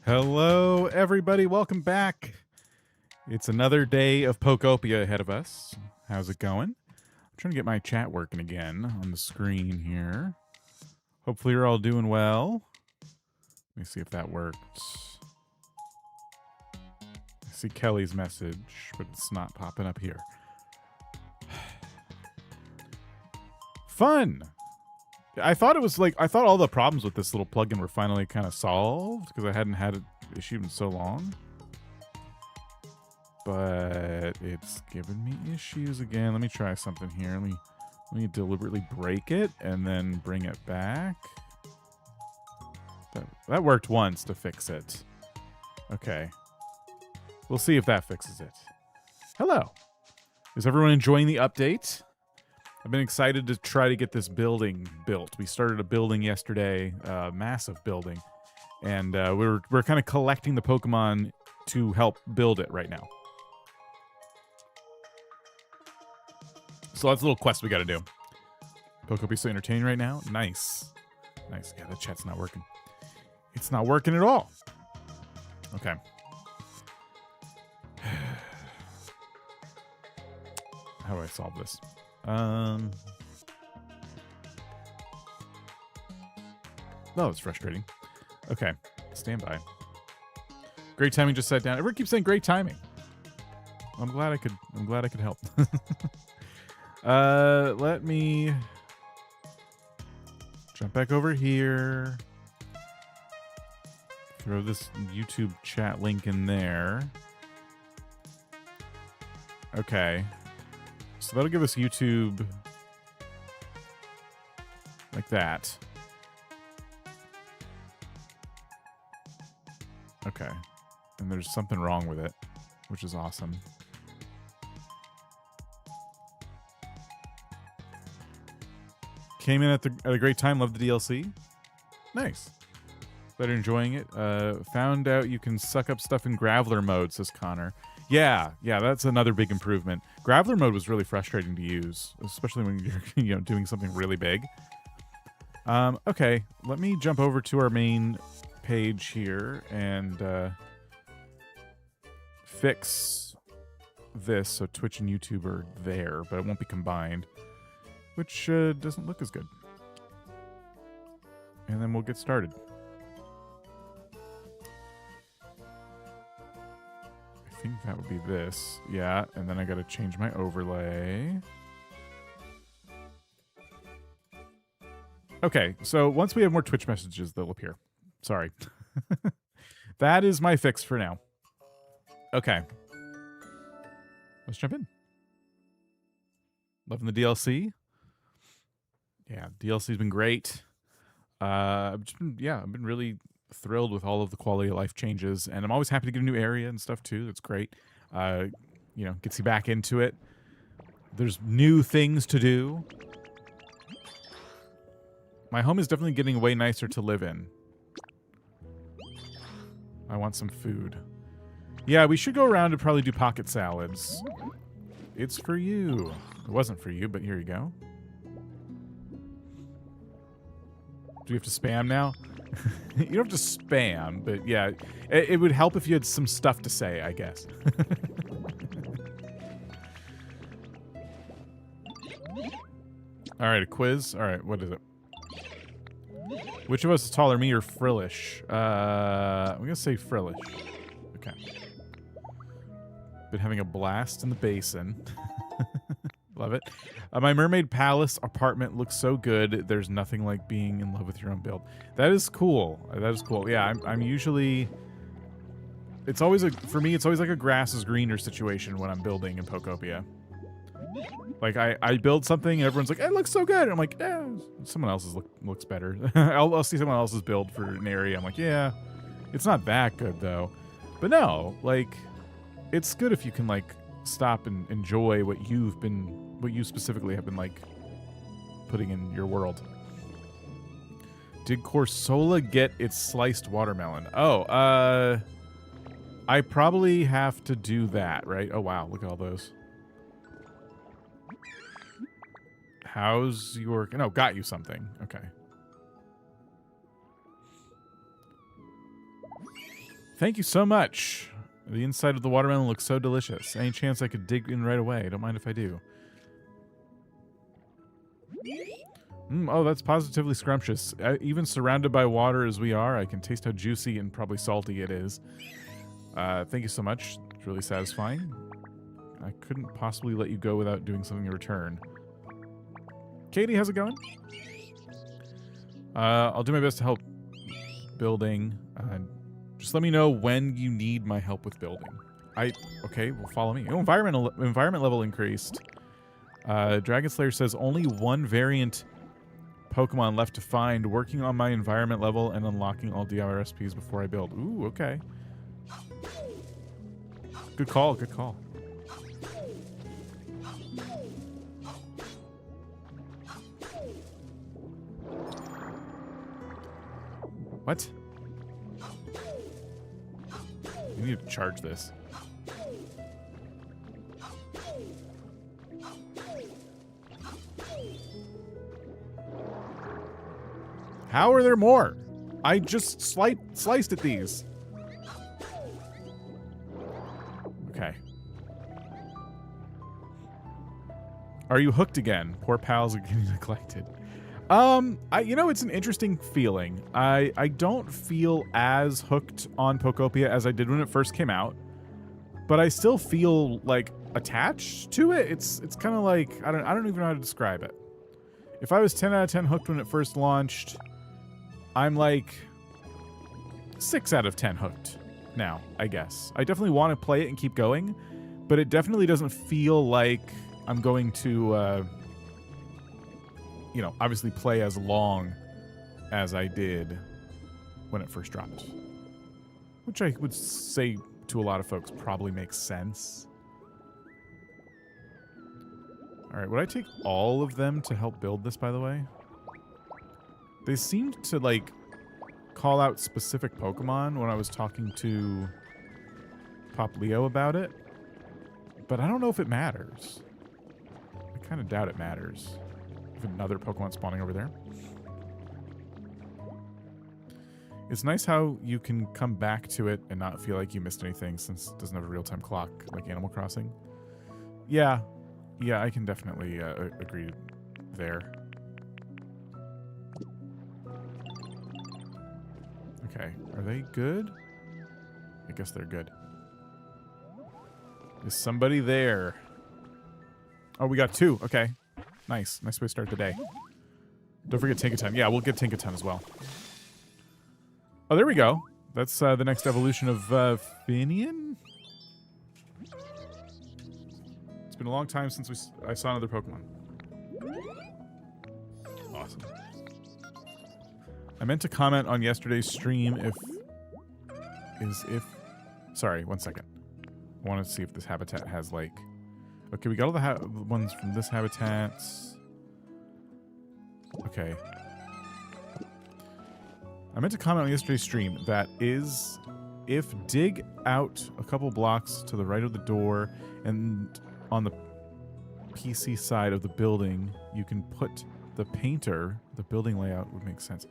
Hello, everybody. Welcome back. It's another day of Pokopia ahead of us. How's it going? I'm trying to get my chat working again on the screen here. Hopefully you're all doing well. Let me see if that worked. I see Kelly's message, but it's not popping up here. Fun! I thought all the problems with this little plugin were finally kind of solved because I hadn't had an issue in so long. But it's giving me issues again. Let me try something here. Let me deliberately break it and then bring it back. That worked once to fix it. Okay. We'll see if that fixes it. Hello. Is everyone enjoying the update? I've been excited to try to get this building built. We started a building yesterday, a massive building, and we're kind of collecting the Pokemon to help build it right now. So that's a little quest we got to do. Pokopia so entertaining right now. Nice. Nice. Yeah, the chat's not working. It's not working at all. Okay. How do I solve this? No, it's frustrating. Okay, stand by. Great timing. Just sat down. Everyone keeps saying great timing. I'm glad I could help. Let me jump back over here. Throw this YouTube chat link in there. Okay. So that'll give us YouTube like that. Okay. And there's something wrong with it, which is awesome. Came in at a great time. Loved the DLC. Nice. Glad you're enjoying it. Found out you can suck up stuff in Graveler mode, says Connor. Yeah, that's another big improvement. Graveler mode was really frustrating to use, especially when you're doing something really big. Okay, let me jump over to our main page here and fix this so Twitch and YouTube are there, but it won't be combined, which doesn't look as good. And then we'll get started. I think that would be this. Yeah, and then I gotta change my overlay. Okay, so once we have more Twitch messages, they'll appear. Sorry. That is my fix for now. Okay. Let's jump in. Loving the DLC. Yeah, DLC's been great. I've been really thrilled with all of the quality of life changes, and I'm always happy to get a new area and stuff too. That's great. Gets you back into it. There's new things to do. My home is definitely getting way nicer to live in. I want some food. Yeah, we should go around and probably do pocket salads. It's for you. It wasn't for you, but here you go. Do we have to spam now? You don't have to spam, but yeah, it would help if you had some stuff to say, I guess. All right, a quiz. All right, what is it? Which of us is taller, me or Frillish? I'm gonna say Frillish. Okay. Been having a blast in the basin. Love it. My mermaid palace apartment looks so good. There's nothing like being in love with your own build. That is cool. That is cool. Yeah, I'm usually... It's always for me, it's always like a grass is greener situation when I'm building in Pokopia. Like, I build something and everyone's like, it looks so good. And I'm like, someone else's looks better. I'll see someone else's build for an area. I'm like, yeah, it's not that good though. But no, like, it's good if you can like stop and enjoy what you specifically have been like putting in your world. Did Corsola get its sliced watermelon? Oh, I probably have to do that, right? Oh wow, look at all those. How's your... No, got you something. Okay. Thank you so much. The inside of the watermelon looks so delicious. Any chance I could dig in right away? Don't mind if I do. Oh, that's positively scrumptious. Even surrounded by water as we are, I can taste how juicy and probably salty it is. Thank you so much. It's really satisfying. I couldn't possibly let you go without doing something in return. Katie, how's it going? I'll do my best to help building. Just let me know when you need my help with building. Okay, well, follow me. Oh, environment level increased. Dragon Slayer says only one variant Pokemon left to find. Working on my environment level and unlocking all DIY recipes before I build. Ooh, okay. Good call, good call. What? You need to charge this. How are there more? I just sliced at these. Okay. Are you hooked again? Poor pals are getting neglected. It's an interesting feeling. I don't feel as hooked on Pokopia as I did when it first came out, but I still feel like attached to it. It's kind of like I don't even know how to describe it. If I was 10 out of 10 hooked when it first launched, I'm like 6 out of 10 hooked now, I guess. I definitely want to play it and keep going, but it definitely doesn't feel like I'm going to obviously play as long as I did when it first dropped. Which I would say to a lot of folks probably makes sense. Alright, would I take all of them to help build this, by the way? They seemed to, like, call out specific Pokemon when I was talking to Pop Leo about it. But I don't know if it matters. I kind of doubt it matters. Another Pokemon spawning over there. It's nice how you can come back to it and not feel like you missed anything since it doesn't have a real-time clock like Animal Crossing. Yeah, I can definitely agree there. Okay, are they good? I guess they're good. Is somebody there? Oh, we got 2. Okay. Nice. Nice way to start the day. Don't forget Tinkaton. Yeah, we'll get Tinkaton as well. Oh, there we go. That's the next evolution of Finian? It's been a long time since I saw another Pokemon. Awesome. I meant to comment on yesterday's stream Sorry, one second. I want to see if this habitat has, like... Okay, we got all the ones from this habitat. Okay. I meant to comment on yesterday's stream that if dig out a couple blocks to the right of the door and on the PC side of the building, you can put the painter, the building layout would make sense.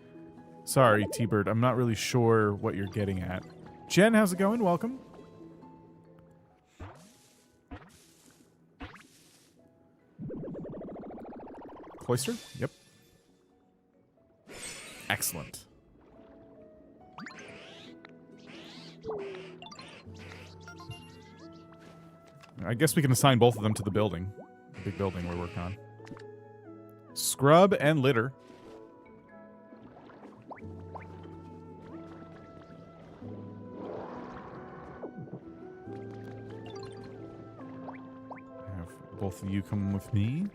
Sorry, T-Bird, I'm not really sure what you're getting at. Jen, how's it going? Welcome. Cloister? Yep. Excellent. I guess we can assign both of them to the building. The big building we're working on. Scrub and litter. Have both of you come with me.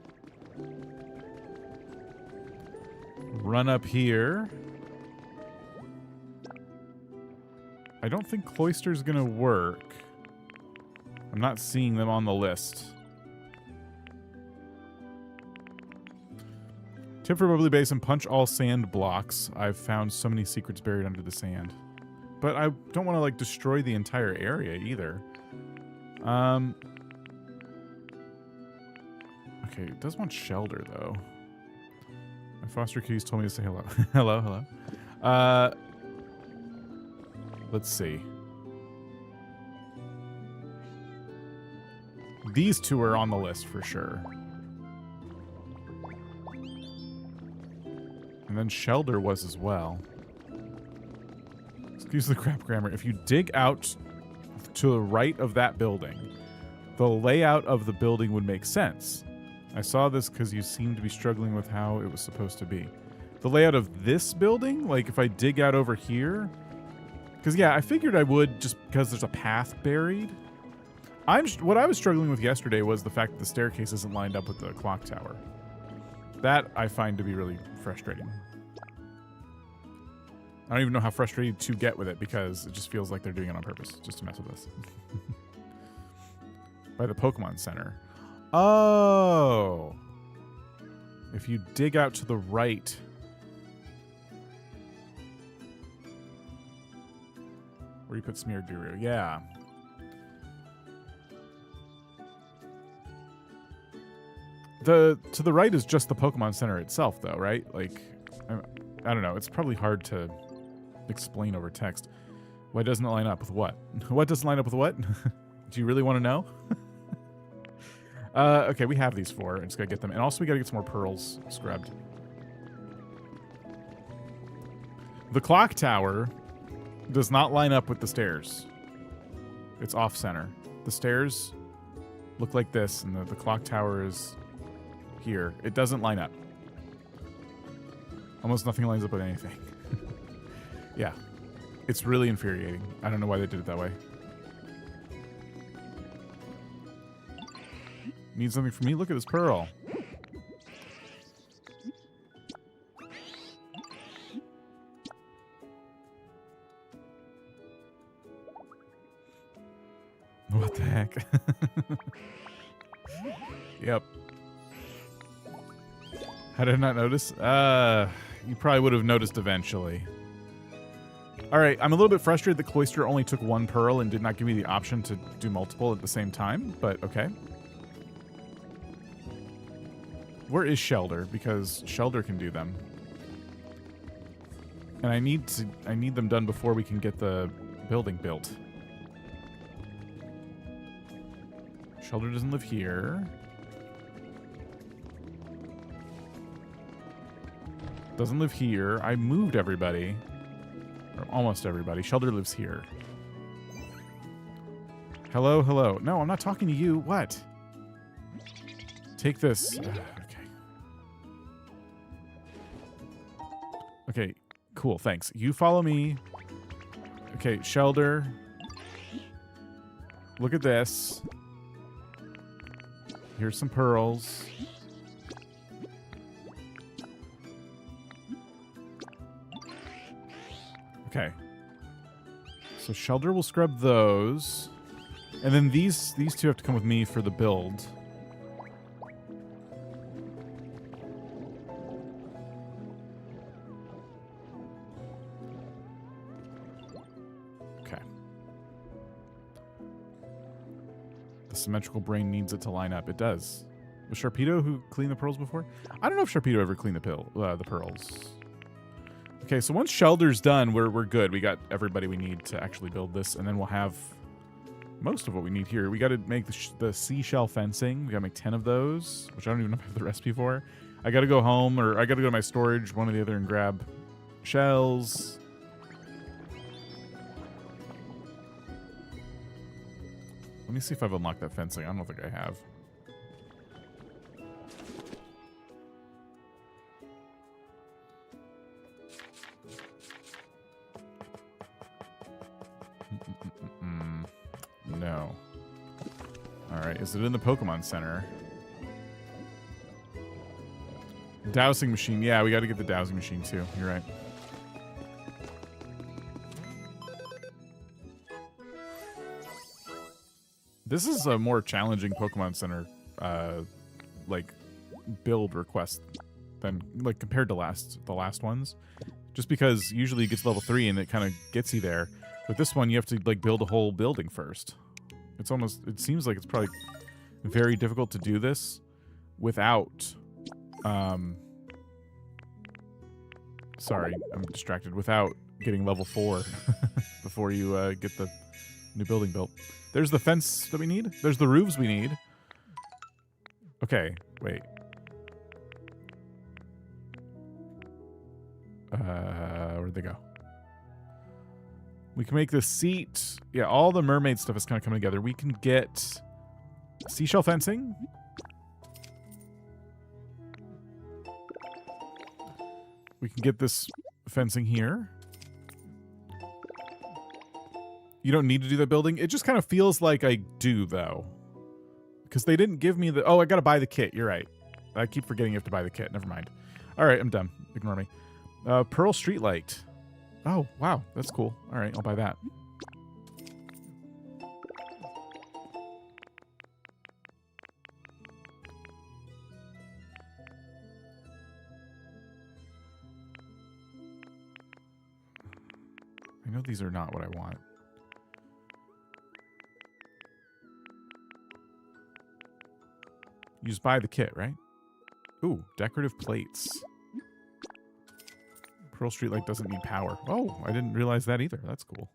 Run up here. I don't think Cloister's gonna work. I'm not seeing them on the list. Tip for Bubbly Basin, punch all sand blocks. I've found so many secrets buried under the sand. But I don't want to, like, destroy the entire area either. Okay, it does want shelter, though. My foster kitties told me to say hello. hello. Let's see. These 2 are on the list for sure. And then Shelter was as well. Excuse the crap grammar. If you dig out to the right of that building, the layout of the building would make sense. I saw this because you seemed to be struggling with how it was supposed to be. The layout of this building, like if I dig out over here... Because, yeah, I figured I would just because there's a path buried. What I was struggling with yesterday was the fact that the staircase isn't lined up with the clock tower. That I find to be really frustrating. I don't even know how frustrated to get with it because it just feels like they're doing it on purpose, just to mess with us. By the Pokemon Center. Oh! If you dig out to the right... Where you put Smearguru, yeah. To the right is just the Pokemon Center itself, though, right? Like, I don't know. It's probably hard to explain over text. Why doesn't it line up with what? What doesn't line up with what? Do you really want to know? Okay, we have these 4. I just gotta get them. And also we gotta get some more pearls scrubbed. The clock tower does not line up with the stairs. It's off-center. The stairs look like this, and the clock tower is here. It doesn't line up. Almost nothing lines up with anything. Yeah. It's really infuriating. I don't know why they did it that way. Need something from me? Look at this pearl. What the heck? Yep. How did I not notice? You probably would have noticed eventually. Alright, I'm a little bit frustrated that Cloister only took 1 pearl and did not give me the option to do multiple at the same time, but okay. Where is Shelter? Because Shelter can do them. And I need them done before we can get the building built. Shelter doesn't live here. Doesn't live here. I moved everybody. Or almost everybody. Shelter lives here. Hello, hello. No, I'm not talking to you. What? Take this. Okay. Okay, cool. Thanks. You follow me. Okay, Shelter. Look at this. Here's some pearls. Okay. So Shelter will scrub those. And then these two have to come with me for the build. Okay. The symmetrical brain needs it to line up. It does. Was Sharpedo who cleaned the pearls before? I don't know if Sharpedo ever cleaned the pearls. Okay, so once Shelter's done, we're good. We got everybody we need to actually build this, and then we'll have most of what we need here. We got to make the seashell fencing. We got to make 10 of those, which I don't even know if I have the recipe for. I got to go home, or I got to go to my storage, one or the other, and grab shells. Let me see if I've unlocked that fencing. I don't think I have. No. Alright, is it in the Pokemon Center? Dowsing machine. Yeah, we got to get the dowsing machine too. You're right. This is a more challenging Pokemon Center like build request than like compared to the last ones. Just because usually it gets level 3 and it kind of gets you there. With this one you have to like build a whole building first. It seems like it's probably very difficult to do this without sorry, I'm distracted. Without getting level 4 before you get the new building built. There's the fence that we need. There's the roofs we need. Okay, wait. Where'd they go? We can make the seat. Yeah, all the mermaid stuff is kind of coming together. We can get seashell fencing. We can get this fencing here. You don't need to do that building. It just kind of feels like I do, though. Because they didn't give me the... Oh, I got to buy the kit. You're right. I keep forgetting you have to buy the kit. Never mind. All right, I'm done. Ignore me. Pearl Streetlight. Oh, wow. That's cool. All right, I'll buy that. I know these are not what I want. You just buy the kit, right? Ooh, decorative plates. Pearl Streetlight doesn't need power. Oh, I didn't realize that either. That's cool.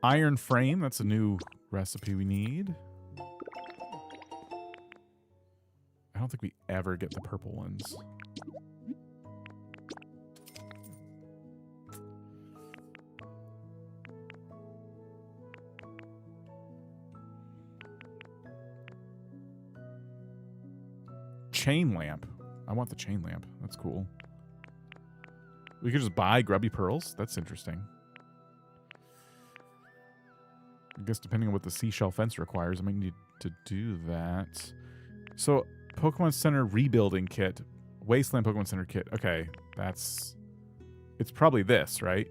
Iron frame. That's a new recipe we need. I don't think we ever get the purple ones. Chain lamp. I want the chain lamp. That's cool. We could just buy grubby pearls. That's interesting. I guess depending on what the seashell fence requires, I might need to do that. So, Pokemon Center rebuilding kit. Wasteland Pokemon Center kit. Okay, that's... It's probably this, right?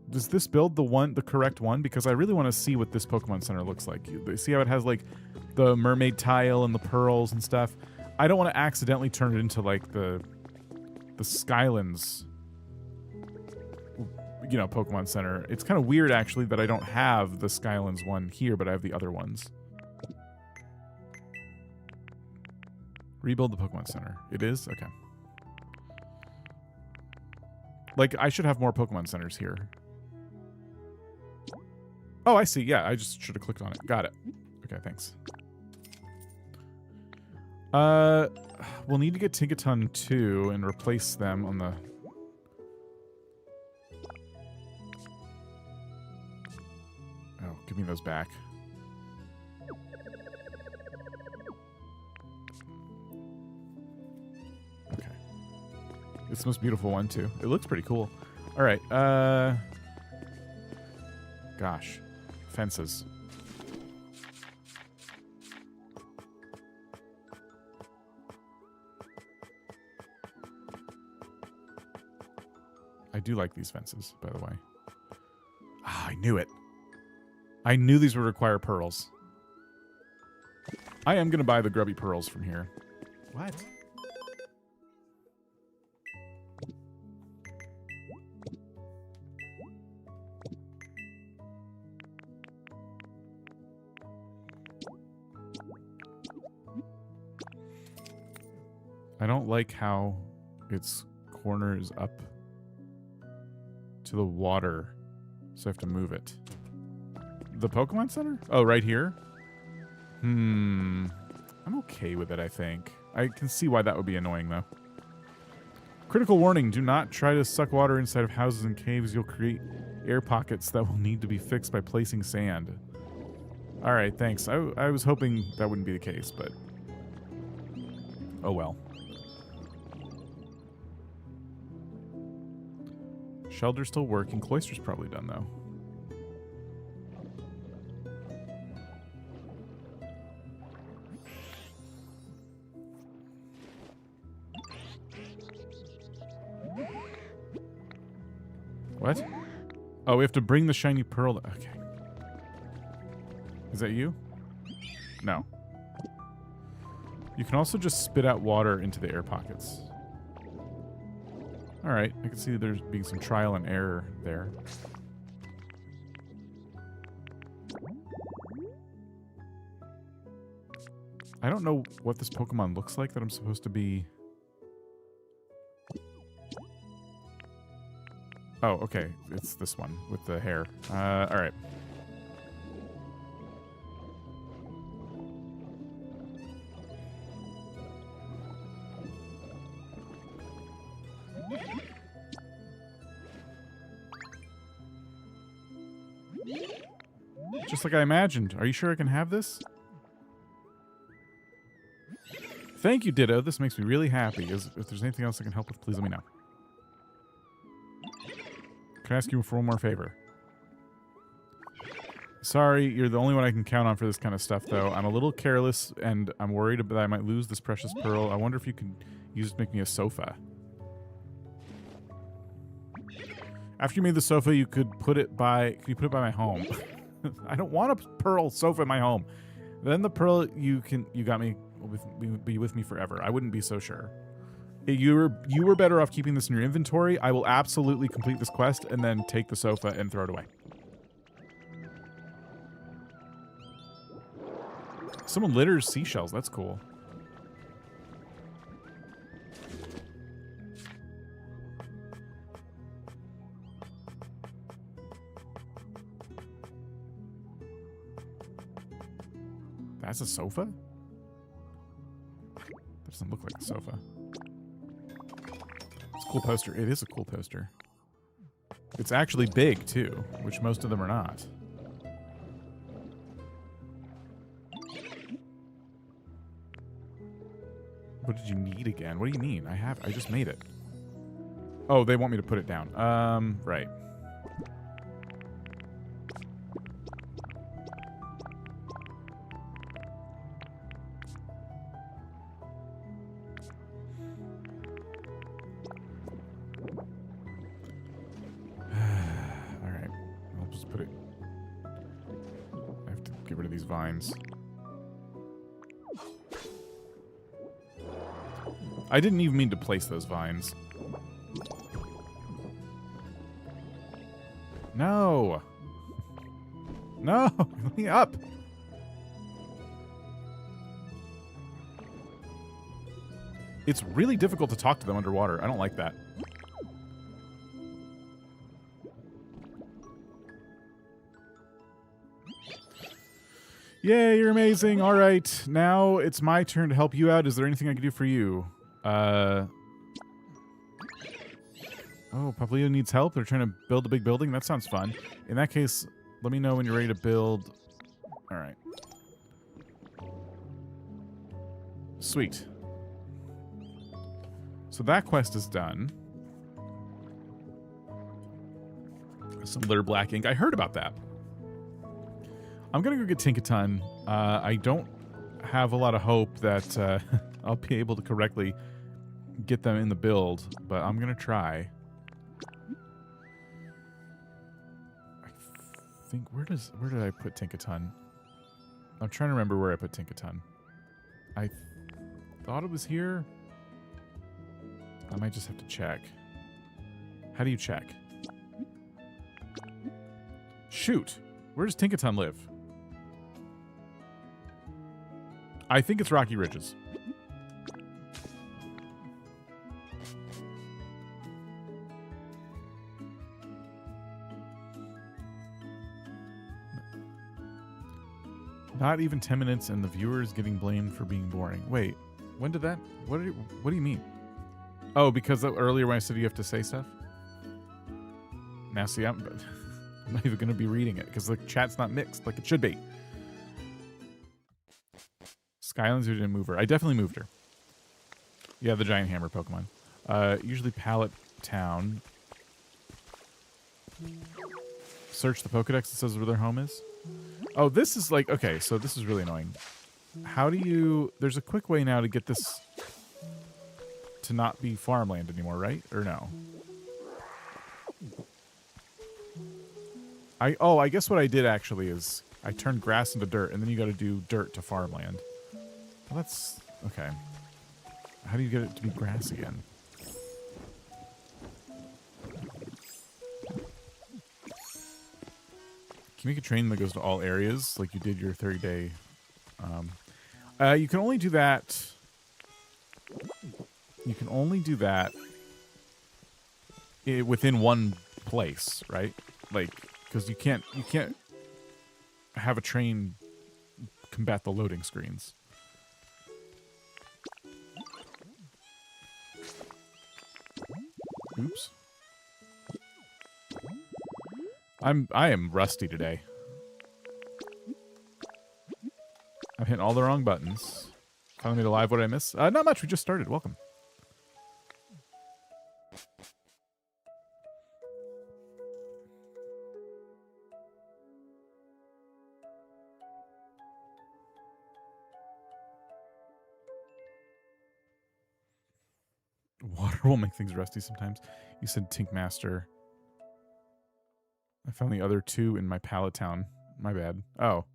Does this build the correct one? Because I really want to see what this Pokemon Center looks like. You see how it has like the mermaid tile and the pearls and stuff? I don't want to accidentally turn it into like the Skylands, you know, Pokemon Center. It's kind of weird actually that I don't have the Skylands one here, but I have the other ones. Rebuild the Pokemon Center. It is? Okay. Like, I should have more Pokemon Centers here. Oh, I see. Yeah, I just should have clicked on it. Got it. Okay, thanks. We'll need to get Tinkaton 2 and replace them on the... Oh, give me those back. Okay. It's the most beautiful one, too. It looks pretty cool. All right, gosh. Fences. I do like these fences, by the way. Ah, I knew it. I knew these would require pearls. I am going to buy the grubby pearls from here. What? I don't like how its corner is up to the water, so I have to move it. The Pokemon Center? Oh, right here? I'm okay with it, I think. I can see why that would be annoying, though. Critical warning, do not try to suck water inside of houses and caves. You'll create air pockets that will need to be fixed by placing sand. Alright, thanks. I was hoping that wouldn't be the case, but... oh well. Shelter's still working. Cloister's probably done, though. What? Oh, we have to bring the shiny pearl. Okay. Is that you? No. You can also just spit out water into the air pockets. Alright, I can see there's being some trial and error there. I don't know what this Pokemon looks like that I'm supposed to be... oh, okay. It's this one with the hair. Alright. Just like I imagined. Are you sure I can have this? Thank you, Ditto. This makes me really happy. If there's anything else I can help with, please let me know. Can I ask you for one more favor? Sorry, you're the only one I can count on for this kind of stuff, though. I'm a little careless, and I'm worried that I might lose this precious pearl. I wonder if you could use it to make me a sofa. After you made the sofa, you could put it by... could you put it by my home? I don't want a pearl sofa in my home. Then the pearl you got me be with me forever. I wouldn't be so sure. You were better off keeping this in your inventory. I will absolutely complete this quest and then take the sofa and throw it away. Someone litters seashells. That's cool. That's a sofa? That doesn't look like a sofa. It's a cool poster. It is a cool poster. It's actually big, too, which most of them are not. What did you need again? What do you mean? I just made it. Oh, they want me to put it down. Right. Vines. I didn't even mean to place those vines. No! No! Let me up! It's really difficult to talk to them underwater. I don't like that. Yay, you're amazing. All right, now it's my turn to help you out. Is there anything I can do for you? Oh, Papaleo needs help. They're trying to build a big building. That sounds fun. In that case, let me know when you're ready to build. All right. Sweet. So that quest is done. Some litter black ink. I heard about that. I'm going to go get Tinkaton. I don't have a lot of hope that I'll be able to correctly get them in the build, but I'm going to try. I think, where did I put Tinkaton? I'm trying to remember where I put Tinkaton. I thought it was here. I might just have to check. How do you check? Shoot. Where does Tinkaton live? I think it's Rocky Ridges. Not even 10 minutes and the viewer is getting blamed for being boring. Wait, when did that? What do you mean? Oh, because earlier when I said you have to say stuff? Now see, I'm not even going to be reading it because the chat's not mixed like it should be. Skylands, you didn't move her. I definitely moved her. Yeah, the giant hammer Pokemon. Usually Pallet Town. Search the Pokedex that says where their home is. Oh, this is like, okay, so this is really annoying. How do you, there's a quick way now to get this to not be farmland anymore, right? Or no? I guess what I did actually is I turned grass into dirt, and then you got to do dirt to farmland. Well, that's okay. How do you get it to be grass again? Can you make a train that goes to all areas like you did your 30-day? You can only do that. You can only do that within one place, right? Like, because you can't have a train combat the loading screens. Oops. I am rusty today. I'm hitting all the wrong buttons. Finally made a live. What did I miss? Not much. We just started. Welcome. Water will make things rusty sometimes. You said Tink Master. I found the other two in my Pallet Town. My bad. Oh.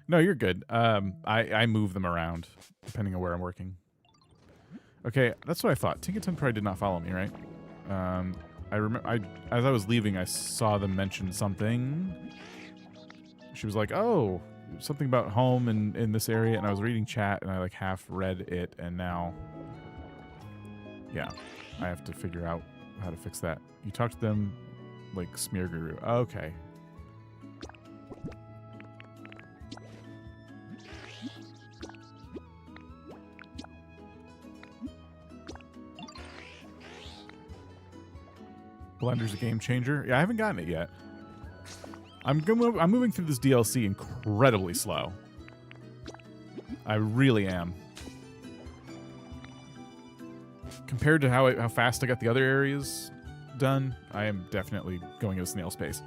No, you're good. I move them around depending on where I'm working. Okay, that's what I thought. Tinkaton probably did not follow me, right? I remember as I was leaving, I saw them mention something. She was like, "Oh, something about home in this area," and I was reading chat and I like half read it, and now, yeah, I have to figure out how to fix that. You talk to them like Smear Guru. Okay. Blender's a game changer. Yeah, I haven't gotten it yet. I'm moving through this DLC incredibly slow. I really am. Compared to how fast I got the other areas done, I am definitely going at a snail's pace.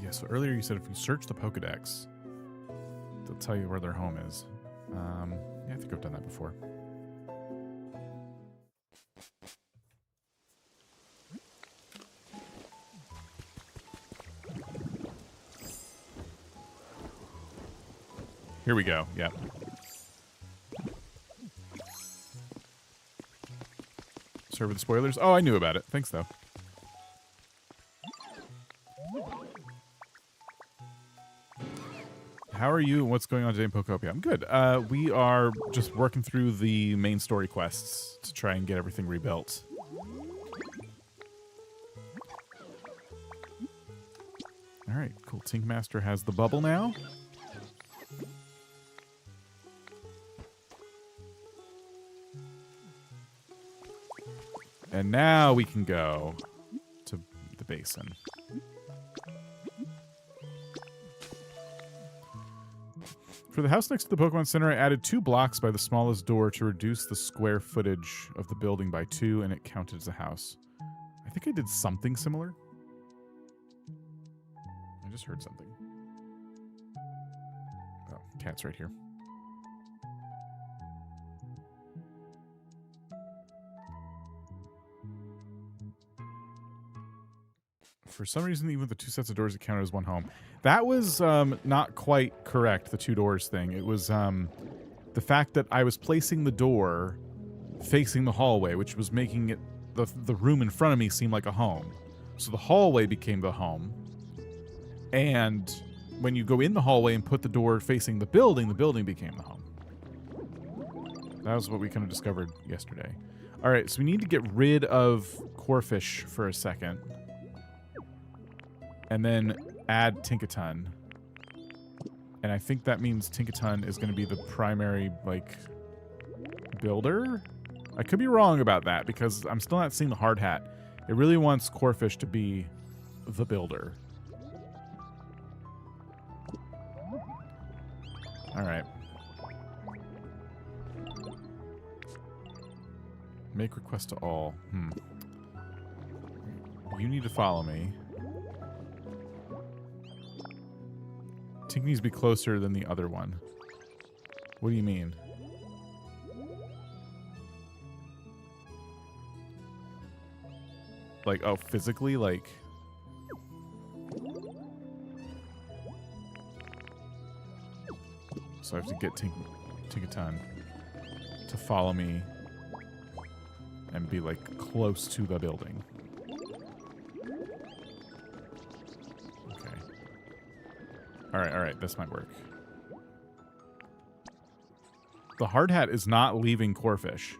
Yeah, so earlier you said if you search the Pokedex, they'll tell you where their home is. Yeah, I think I've done that before. Here we go. Yep. Sorry for the spoilers. Oh, I knew about it. Thanks, though. How are you and what's going on today in Pokopia? I'm good. We are just working through the main story quests to try and get everything rebuilt. All right, cool. Tinkmaster has the bubble now. And now we can go to the basin. For the house next to the Pokemon Center, I added 2 blocks by the smallest door to reduce the square footage of the building by 2, and it counted as a house. I think I did something similar. I just heard something. Oh, cat's right here. For some reason, even with the 2 sets of doors, it counted as 1 home. That was not quite correct, the 2 doors thing. It was the fact that I was placing the door facing the hallway, which was making it the room in front of me seem like a home. So the hallway became the home. And when you go in the hallway and put the door facing the building became the home. That was what we kind of discovered yesterday. All right, so we need to get rid of Corfish for a second. And then add Tinkaton. And I think that means Tinkaton is going to be the primary, like, builder? I could be wrong about that, because I'm still not seeing the hard hat. It really wants Corfish to be the builder. Alright. Make request to all. You need to follow me. Tink needs to be closer than the other one. What do you mean? Like, oh, physically? Like... So I have to get Tinkaton to follow me and be, like, close to the building. Alright, this might work. The hard hat is not leaving Corfish.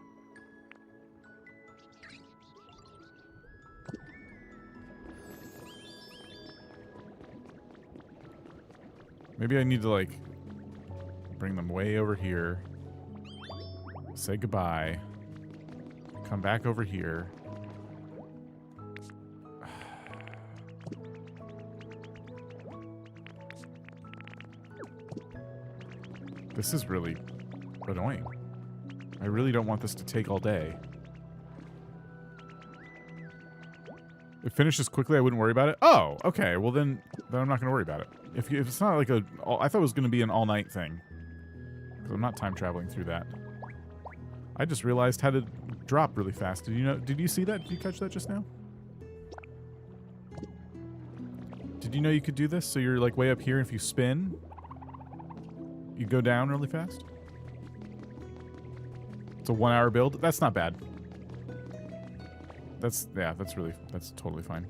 Maybe I need to, like, bring them way over here. Say goodbye. Come back over here. This is really annoying. I really don't want this to take all day. If it finishes quickly, I wouldn't worry about it. Oh, okay. Well, then I'm not going to worry about it. If it's not like I thought it was going to be an all-night thing. Because I'm not time traveling through that. I just realized how to drop really fast. Did you see that? Did you catch that just now? Did you know you could do this? So you're like way up here, and if you spin, you go down really fast? It's a 1-hour build? That's not bad. That's totally fine.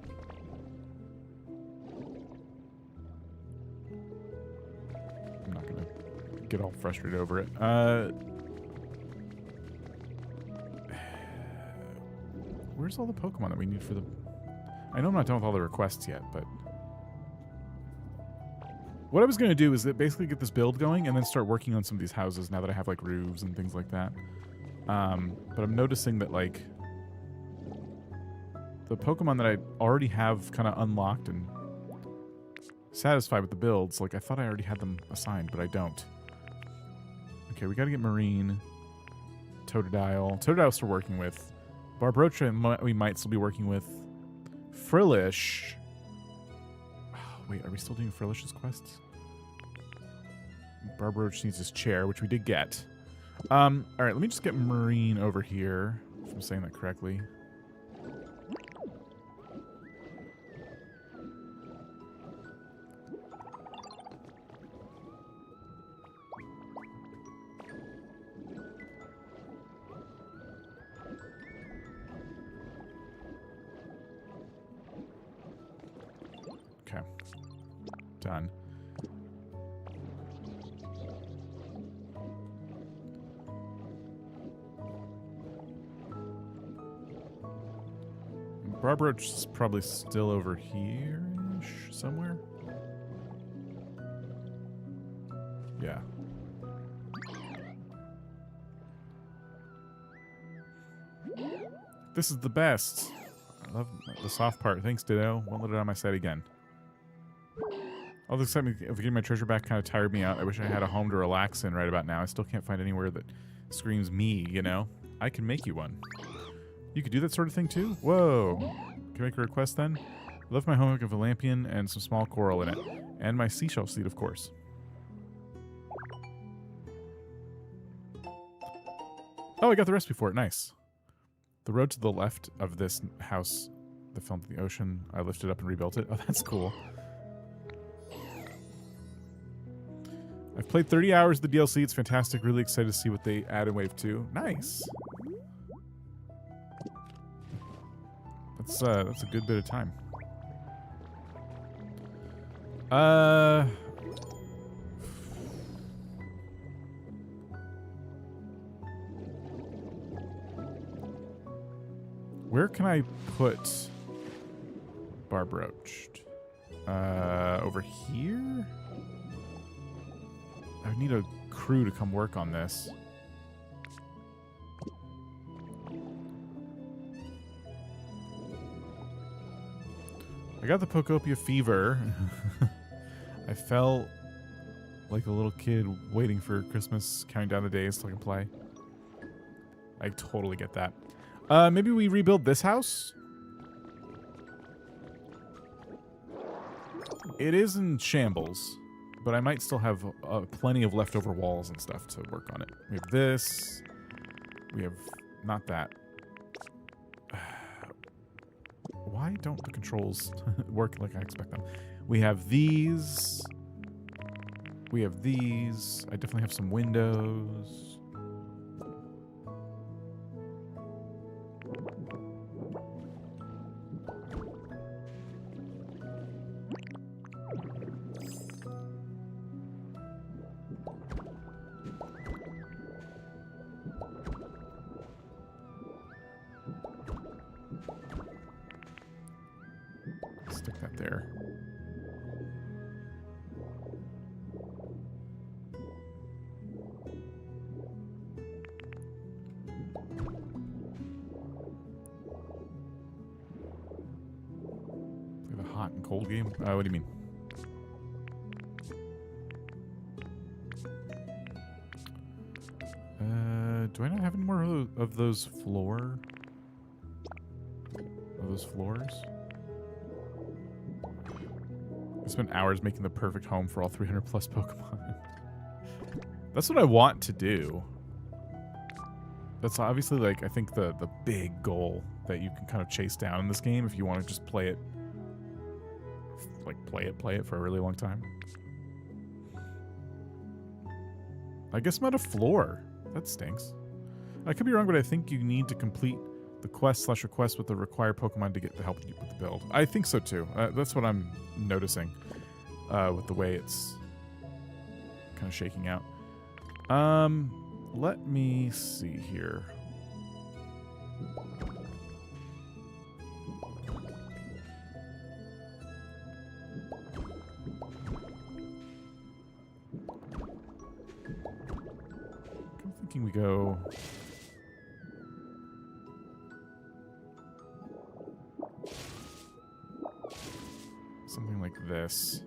I'm not gonna get all frustrated over it. Where's all the Pokemon that we need for the... I know I'm not done with all the requests yet, but... What I was going to do is basically get this build going and then start working on some of these houses now that I have, like, roofs and things like that. But I'm noticing that, like, the Pokemon that I already have kind of unlocked and satisfied with the builds, like, I thought I already had them assigned, but I don't. Okay, we got to get Marine, Totodile. Totodile's still working with. Barbrocha we might still be working with. Frillish. Wait, are we still doing Frillish's quests? Barbroach needs his chair, which we did get. Alright, let me just get Marine over here, if I'm saying that correctly. Okay. Done. Barbroach is probably still over here-ish somewhere. Yeah. This is the best. I love the soft part. Thanks, Ditto. Won't let it on my side again. All the excitement of getting my treasure back kind of tired me out. I wish I had a home to relax in right about now. I still can't find anywhere that screams me, you know? I can make you one. You could do that sort of thing too? Whoa. Can I make a request then? I left my homework of a lampion and some small coral in it. And my seashell seed, of course. Oh, I got the recipe for it. Nice. The road to the left of this house that fell into the ocean, I lifted up and rebuilt it. Oh, that's cool. I've played 30 hours of the DLC. It's fantastic. Really excited to see what they add in Wave 2. Nice. That's a good bit of time. Where can I put Barbroach? Over here? I need a crew to come work on this. I got the Pokopia fever. I felt like a little kid waiting for Christmas, counting down the days till I can play. I totally get that. Maybe we rebuild this house? It is in shambles, but I might still have plenty of leftover walls and stuff to work on it. We have this. We have not that. Why don't the controls work like I expect them? We have these. We have these. I definitely have some windows. Stick that there. We have a hot and cold game? What do you mean? Do I not have any more of those floors? I spent hours making the perfect home for all 300 plus Pokemon. That's what I want to do. That's obviously, like, I think the big goal that you can kind of chase down in this game if you want to just play it. Like, play it for a really long time. I guess I'm out of floor. That stinks. I could be wrong, but I think you need to complete the quest/request with the required Pokemon to get the help you with the build. I think so too. That's what I'm noticing with the way it's kind of shaking out. Let me see here. I'm thinking we go... something like this.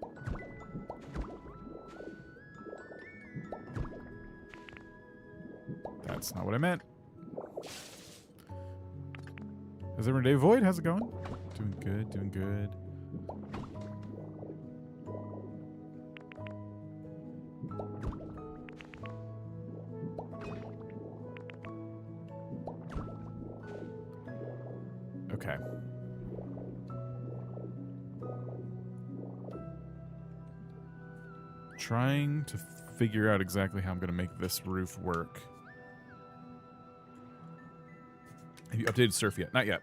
That's not what I meant. How's everyone day? Void, how's it going? Doing good, doing good. Okay. Trying to figure out exactly how I'm going to make this roof work. Have you updated Surf yet? Not yet.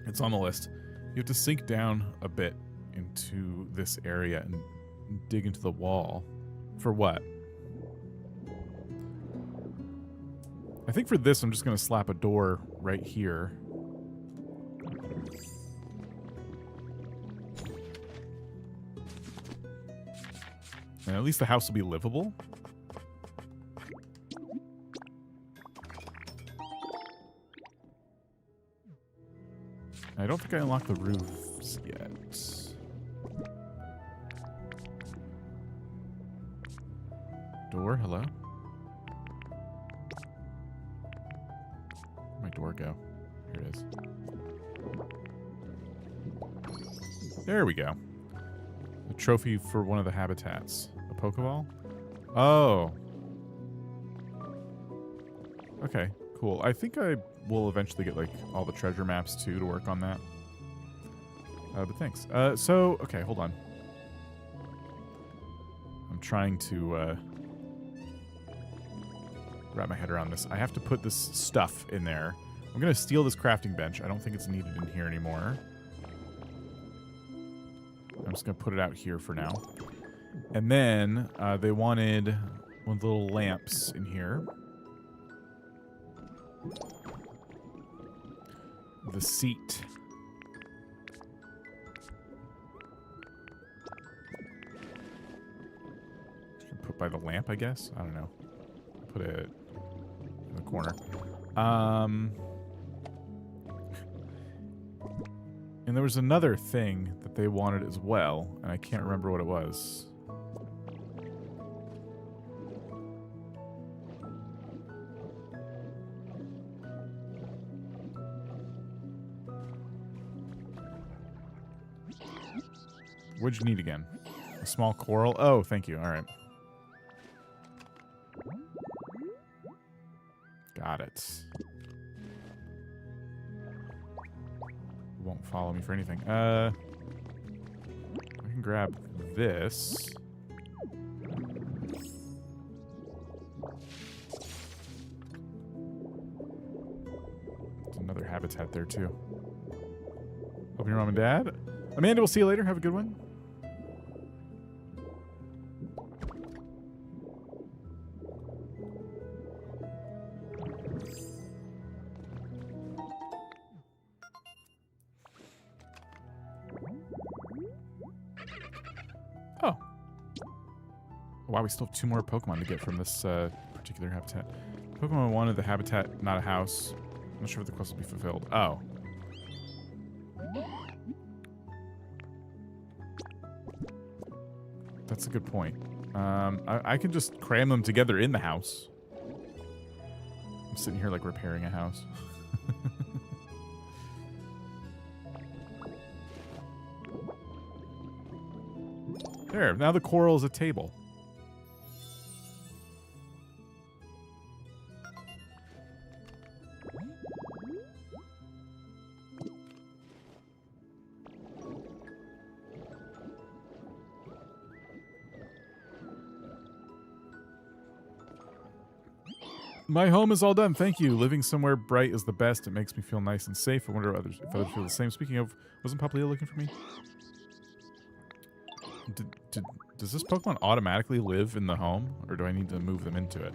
It's on the list. You have to sink down a bit into this area and dig into the wall. For what? I think for this, I'm just going to slap a door right here. And at least the house will be livable. I don't think I unlocked the roofs yet. Door, hello? Where'd my door go? Here it is. There we go. A trophy for one of the habitats. A Pokeball? Oh. Okay, cool. I think I will eventually get, like, all the treasure maps, too, to work on that. But thanks. So, okay, hold on. I'm trying to, wrap my head around this. I have to put this stuff in there. I'm going to steal this crafting bench. I don't think it's needed in here anymore. I'm just going to put it out here for now. And then they wanted one of the little lamps in here. The seat. Put by the lamp, I guess? I don't know. Put it in the corner. And there was another thing that they wanted as well, and I can't remember what it was. What'd you need again? A small coral? Oh, thank you. All right. Got it. Won't follow me for anything. I can grab this. There's another habitat there too. Hope your mom and dad. Amanda, we'll see you later. Have a good one. Oh. Wow, we still have 2 more Pokemon to get from this particular habitat. Pokemon wanted the habitat, not a house. I'm not sure if the quest will be fulfilled. Oh. That's a good point. I can just cram them together in the house. I'm sitting here like repairing a house. There, now the coral is a table. My home is all done. Thank you. Living somewhere bright is the best. It makes me feel nice and safe. I wonder if others feel the same. Speaking of, wasn't Popplio looking for me? Does this Pokemon automatically live in the home, or do I need to move them into it?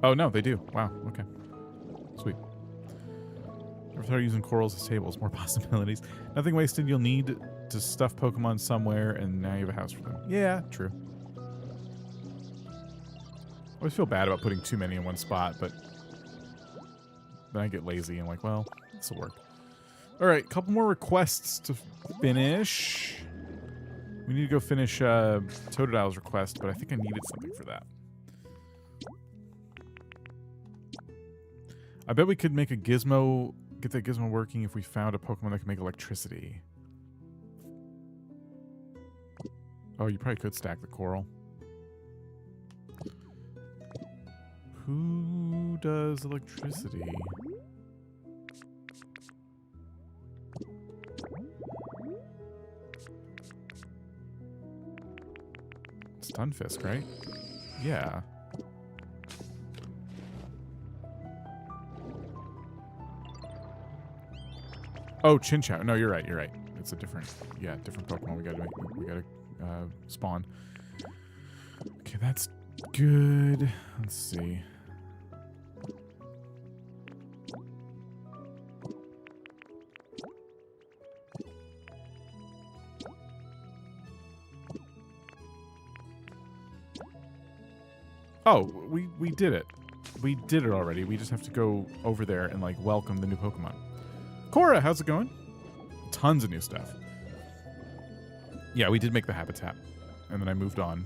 Oh, no, they do. Wow, okay. Sweet. Never thought of using corals as tables. More possibilities. Nothing wasted. You'll need to stuff Pokemon somewhere, and now you have a house for them. Yeah, true. I always feel bad about putting too many in one spot, but then I get lazy and like, well, this will work. All right, couple more requests to finish. We need to go finish Totodile's request, but I think I needed something for that. I bet we could make a gizmo, get that gizmo working if we found a Pokemon that can make electricity. Oh, you probably could stack the coral. Who does electricity? Stunfisk, right? Yeah. Oh, Chinchou. No, you're right. You're right. It's a different, yeah, different Pokemon. We gotta spawn. Okay, that's good. Let's see. Oh, we did it. We did it already. We just have to go over there and like welcome the new Pokemon. Cora, how's it going? Tons of new stuff. Yeah, we did make the habitat. And then I moved on.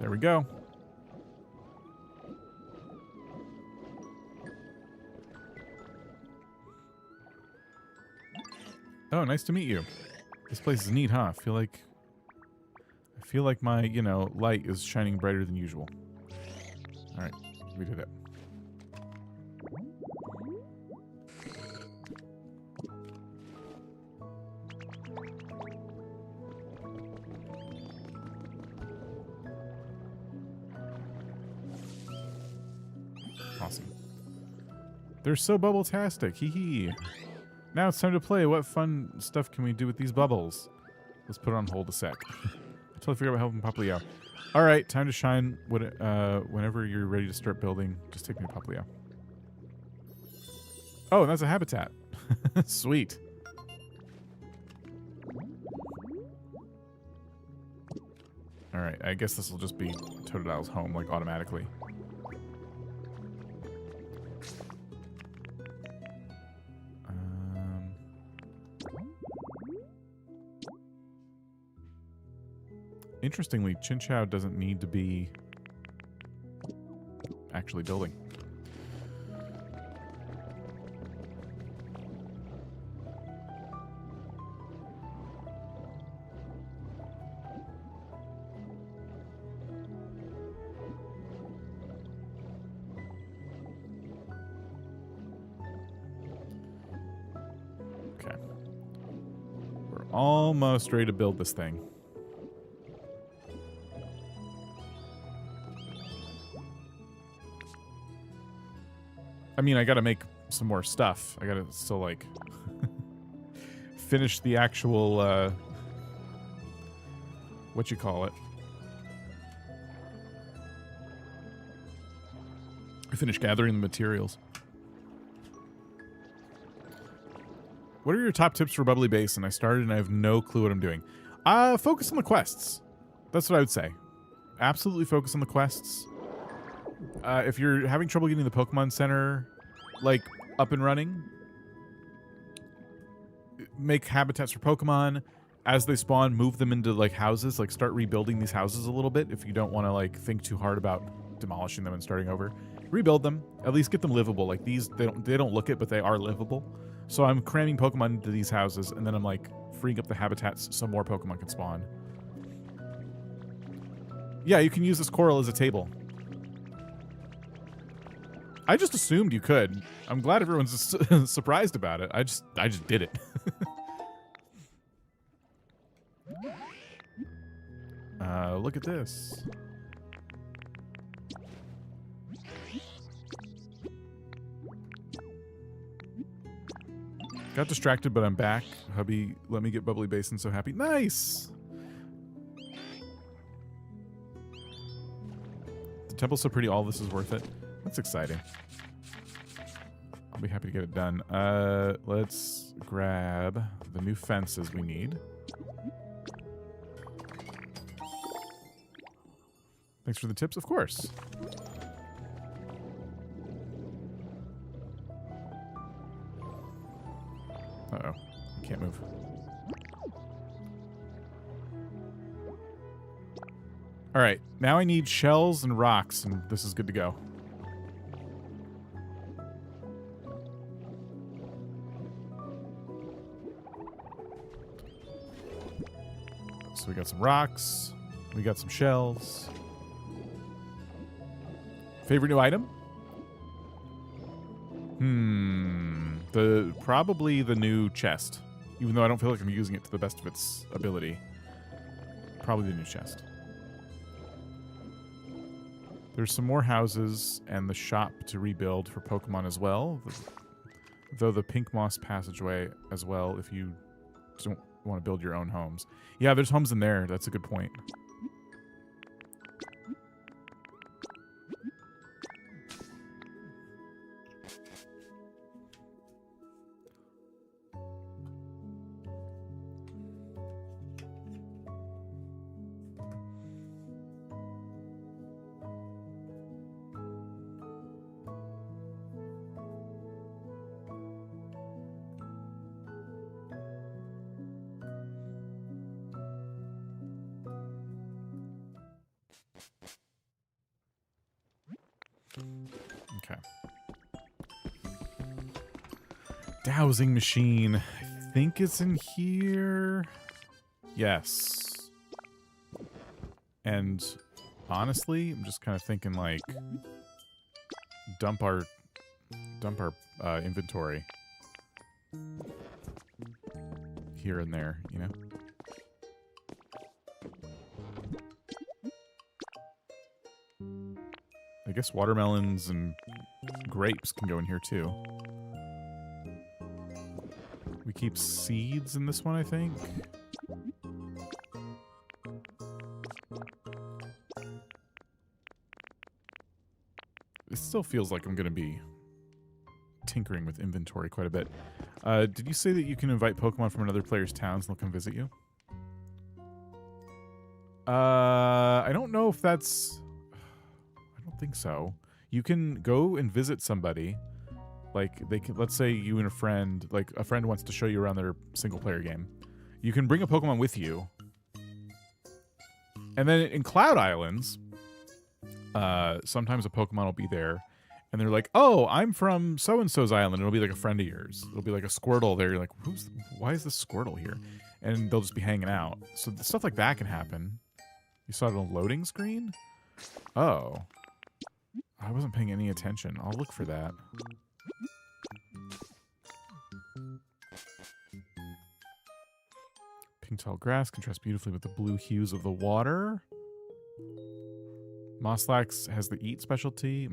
There we go. Oh, nice to meet you. This place is neat, huh? I feel like my, you know, light is shining brighter than usual. All right, we did it. Awesome. They're so bubble-tastic. Hee hee. Now it's time to play. What fun stuff can we do with these bubbles? Let's put it on hold a sec. I totally forgot about helping Pokopia. All right, time to shine. Whenever you're ready to start building, just take me to Pokopia. Oh, and that's a habitat. Sweet. All right, I guess this will just be Totodile's home, like, automatically. Interestingly, Chinchou doesn't need to be actually building. Okay. We're almost ready to build this thing. I mean, I gotta make some more stuff. I gotta still, like, finish the actual, what you call it. I finished gathering the materials. What are your top tips for Bubbly Basin? I started and I have no clue what I'm doing. Focus on the quests. That's what I would say. Absolutely focus on the quests. If you're having trouble getting the Pokemon Center, like, up and running, make habitats for Pokemon. As they spawn, move them into, like, houses. Like, start rebuilding these houses a little bit if you don't want to, like, think too hard about demolishing them and starting over. Rebuild them. At least get them livable. Like, these, they don't look it, but they are livable. So I'm cramming Pokemon into these houses, and then I'm, like, freeing up the habitats so more Pokemon can spawn. Yeah, you can use this coral as a table. I just assumed you could. I'm glad everyone's surprised about it. I just did it. Look at this. Got distracted, but I'm back. Hubby, let me get Bubbly Basin so happy. Nice! The temple's so pretty, all this is worth it. That's exciting. I'll be happy to get it done. Let's grab the new fences we need. Thanks for the tips, of course. Uh-oh. Can't move. All right. Now I need shells and rocks, and this is good to go. So we got some rocks. We got some shells. Favorite new item? Probably the new chest. Even though I don't feel like I'm using it to the best of its ability. Probably the new chest. There's some more houses and the shop to rebuild for Pokemon as well. Though the Pink Moss passageway as well if you don't want to build your own homes. Yeah, there's homes in there. That's a good point. Okay. Dowsing machine. I think it's in here. Yes. And honestly, I'm just kind of thinking like dump our inventory here and there, you know? I guess watermelons and grapes can go in here too. We keep seeds in this one, I think. It still feels like I'm going to be tinkering with inventory quite a bit. Did you say that you can invite Pokemon from another player's towns and they'll come visit you? I don't know if that's... I don't think so. You can go and visit somebody. Like, they can, let's say you and a friend, like a friend wants to show you around their single player game. You can bring a Pokemon with you. And then in Cloud Islands, sometimes a Pokemon will be there. And they're like, oh, I'm from so-and-so's island. It'll be like a friend of yours. It'll be like a Squirtle there. You're like, why is this Squirtle here? And they'll just be hanging out. So stuff like that can happen. You saw it on a loading screen? Oh. I wasn't paying any attention. I'll look for that. Pink tall grass contrasts beautifully with the blue hues of the water. Mosslax has the eat specialty.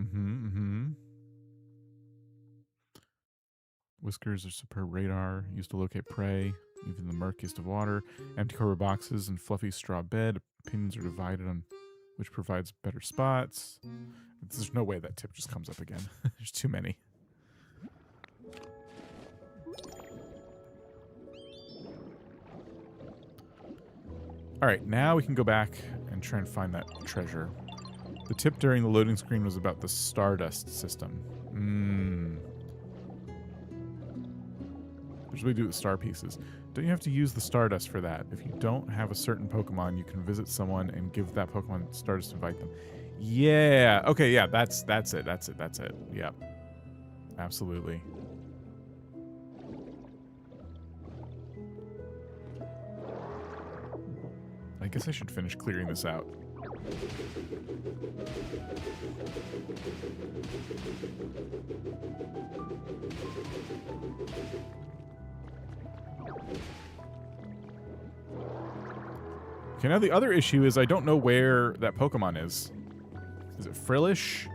Whiskers are superb radar, used to locate prey, even the murkiest of water. Empty cardboard boxes and fluffy straw bed. Opinions are divided on which provides better spots. There's no way that tip just comes up again. There's too many. All right, now we can go back and try and find that treasure. The tip during the loading screen was about the Stardust system. There's a way to do it with star pieces. Don't you have to use the Stardust for that? If you don't have a certain Pokemon, you can visit someone and give that Pokemon Stardust to invite them. Yeah. Okay, yeah, that's it. That's it. Yep. Absolutely. I guess I should finish clearing this out. Okay, now the other issue is I don't know where that Pokemon is. Is it Frillish?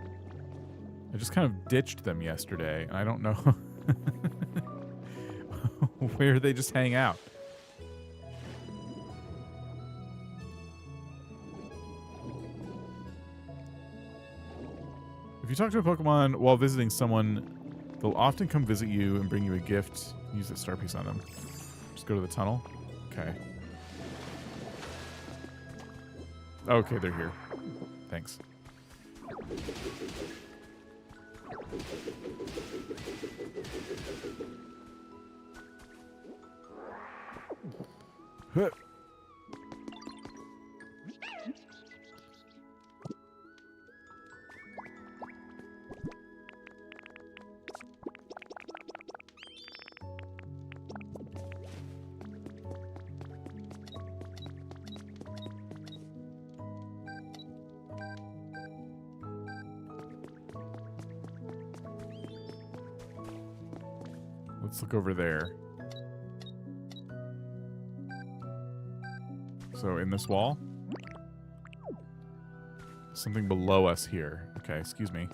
I just kind of ditched them yesterday, and I don't know where they just hang out. If you talk to a Pokemon while visiting someone, they'll often come visit you and bring you a gift. Use that star piece on them. Just go to the tunnel. Okay. Okay, they're here. Thanks. Huh. Let's look over there. So in this wall? Something below us here. Okay, excuse me.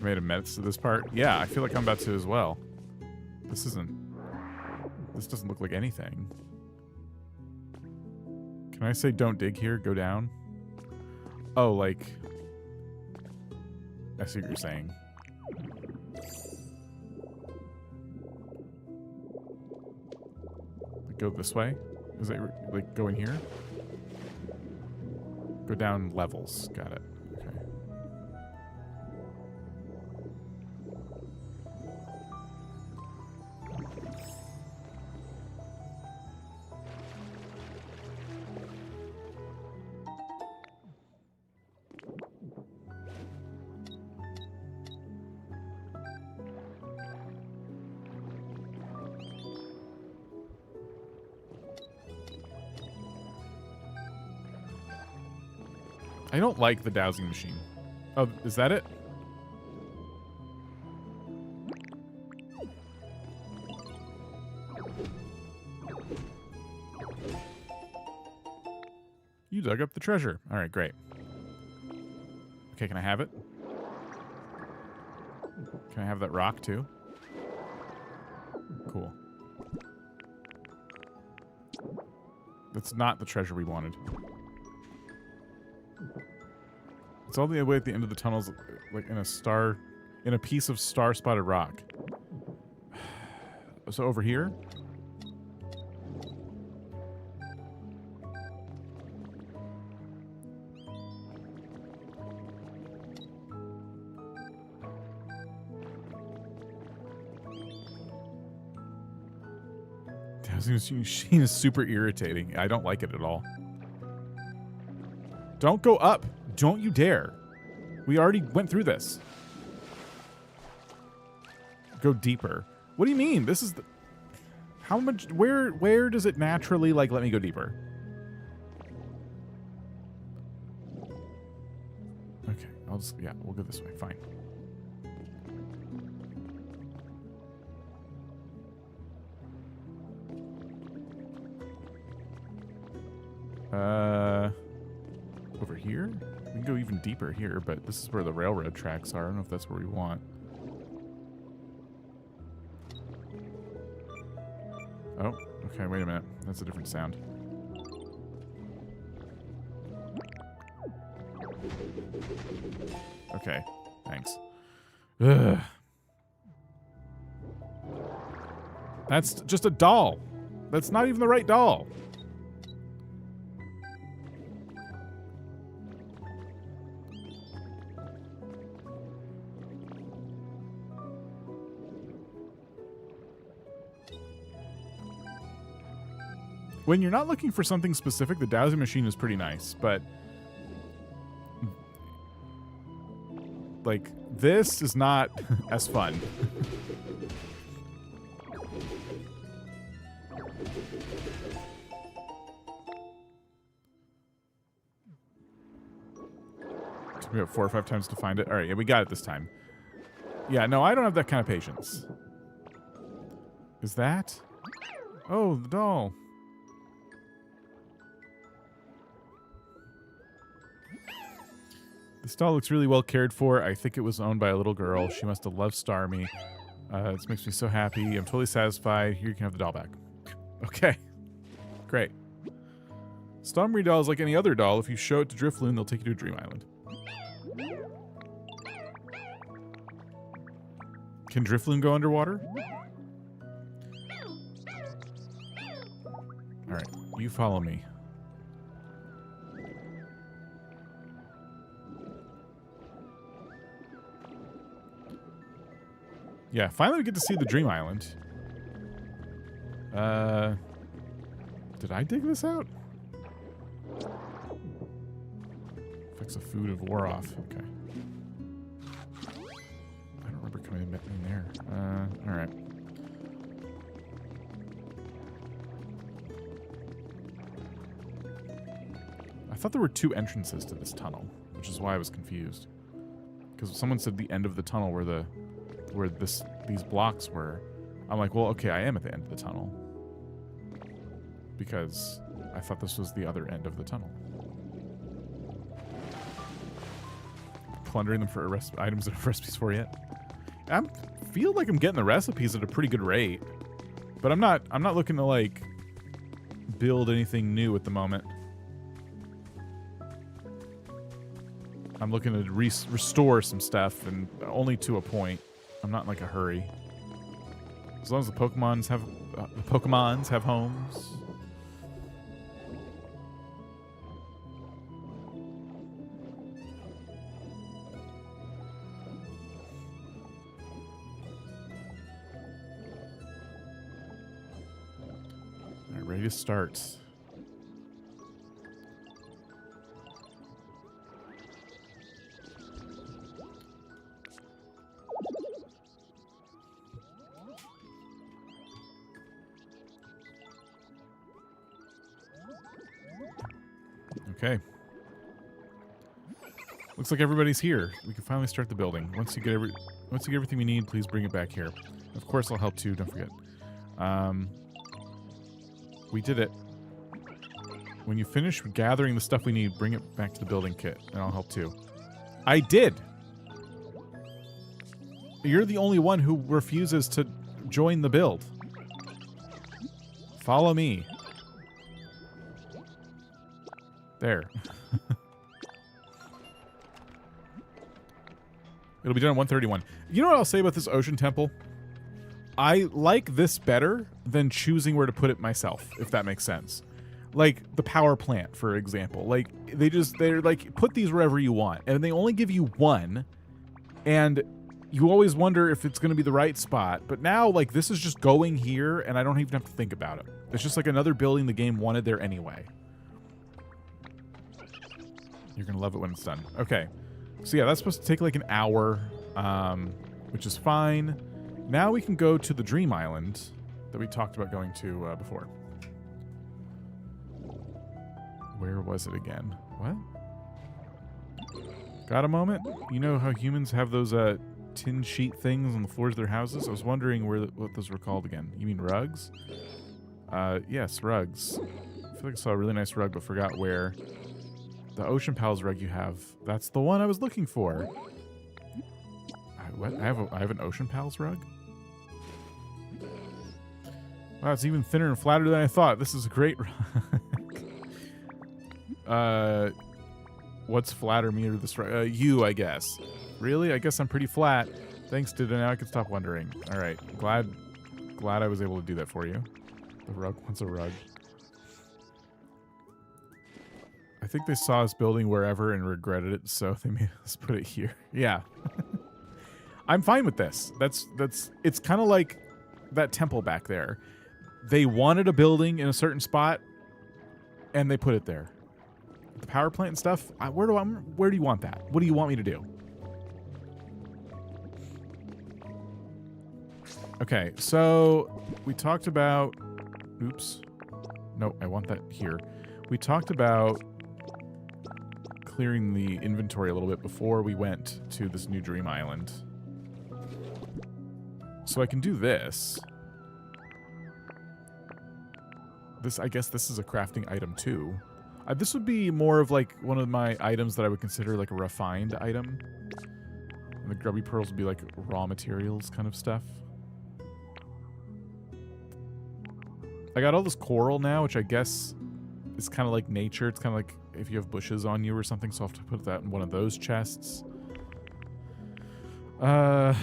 Made a mess to this part? Yeah, I feel like I'm about to as well. This doesn't look like anything. Can I say don't dig here? Go down? Oh, like... I see what you're saying. Like go this way? Is it like go in here? Go down levels. Got it. Okay. I don't like the dowsing machine. Oh, is that it? You dug up the treasure. All right, great. Okay, can I have it? Can I have that rock too? Cool. That's not the treasure we wanted. It's all the way at the end of the tunnels, like in a piece of star-spotted rock. So over here? Dowsing machine is super irritating. I don't like it at all. Don't go up. Don't you dare. We already went through this. Go deeper. What do you mean? This is the... How much... Where does it naturally, like, let me go deeper? Okay. I'll just... Yeah, we'll go this way. Fine. Over here? We can go even deeper here, but this is where the railroad tracks are. I don't know if that's where we want. Oh, okay, wait a minute. That's a different sound. Okay, thanks. Ugh. That's just a doll. That's not even the right doll. When you're not looking for something specific, the dowsing machine is pretty nice, but like this is not as fun. Took me about 4 or 5 times to find it. All right, yeah, we got it this time. Yeah, no, I don't have that kind of patience. Is that? Oh, the doll. This doll looks really well cared for. I think it was owned by a little girl. She must have loved Starmie. This makes me so happy. I'm totally satisfied. Here, you can have the doll back. Okay. Great. Starmie doll is like any other doll. If you show it to Drifloon, they'll take you to a dream island. Can Drifloon go underwater? Alright, you follow me. Yeah, finally we get to see the Dream Island. Did I dig this out? Effects of food have wore off. Okay. I don't remember coming in there. Alright. I thought there were 2 entrances to this tunnel, which is why I was confused. Because someone said the end of the tunnel where these blocks were. I'm like, well, okay, I am at the end of the tunnel. Because I thought this was the other end of the tunnel. Plundering them for items that have recipes for yet. I feel like I'm getting the recipes at a pretty good rate. But I'm not looking to like build anything new at the moment. I'm looking to restore some stuff, and only to a point. I'm not in like a hurry. As long as the Pokemons have homes. All right, ready to start. Okay. Looks like everybody's here. We can finally start the building. Once you get everything we need, please bring it back here. Of course, I'll help too. Don't forget. We did it. When you finish gathering the stuff we need, bring it back to the building kit, and I'll help too. I did. You're the only one who refuses to join the build. Follow me. There. It'll be done at 1:31. You know what I'll say about this ocean temple? I like this better than choosing where to put it myself, if that makes sense. Like the power plant, for example. Like they're like, put these wherever you want, and they only give you one, and you always wonder if it's going to be the right spot. But now, like, this is just going here, and I don't even have to think about it. It's just like another building the game wanted there anyway. You're going to love it when it's done. Okay. So yeah, that's supposed to take like an hour, which is fine. Now we can go to the Dream Island that we talked about going to before. Where was it again? What? Got a moment? You know how humans have those tin sheet things on the floors of their houses? I was wondering what those were called again. You mean rugs? Yes, rugs. I feel like I saw a really nice rug, but forgot where. The Ocean Pals rug you have. That's the one I was looking for. What? I have an Ocean Pals rug? Wow, it's even thinner and flatter than I thought. This is a great rug. What's flatter, me or this rug? You, I guess. Really? I guess I'm pretty flat. Thanks, dude. Now I can stop wondering. All right. Glad I was able to do that for you. The rug wants a rug. I think they saw us building wherever and regretted it, so they made us put it here. Yeah. I'm fine with this. It's kind of like that temple back there. They wanted a building in a certain spot, and they put it there. The power plant and stuff, where do you want that? What do you want me to do? Okay, so we talked about... Oops. No, I want that here. We talked about clearing the inventory a little bit before we went to this new Dream Island. So I can do this. I guess this is a crafting item too. This would be more of like one of my items that I would consider like a refined item. And the grubby pearls would be like raw materials kind of stuff. I got all this coral now, which I guess is kind of like nature. It's kind of like if you have bushes on you or something, so I'll have to put that in one of those chests. Of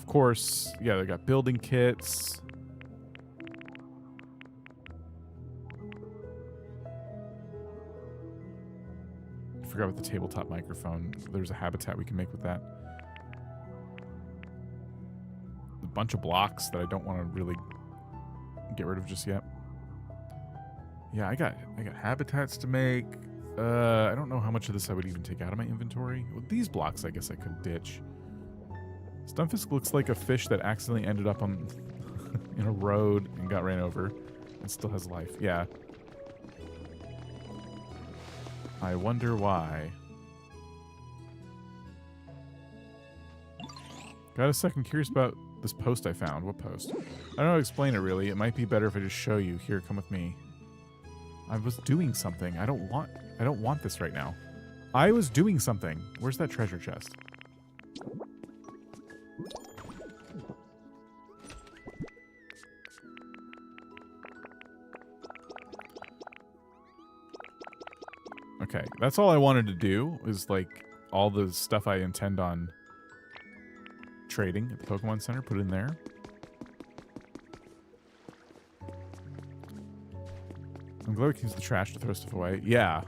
course, yeah, they got building kits. I forgot about the tabletop microphone. There's a habitat we can make with that. A bunch of blocks that I don't want to really get rid of just yet. Yeah, I got habitats to make. I don't know how much of this I would even take out of my inventory. With these blocks, I guess I could ditch. Stunfisk looks like a fish that accidentally ended up on in a road and got ran over and still has life. Yeah. I wonder why. Got a second, curious about this post I found. What post? I don't know how to explain it really. It might be better if I just show you. Here, come with me. I was doing something. I don't want this right now. I was doing something. Where's that treasure chest? Okay, that's all I wanted to do, is like all the stuff I intend on trading at the Pokemon Center, put it in there. I'm glad we can use the trash to throw stuff away. Yeah.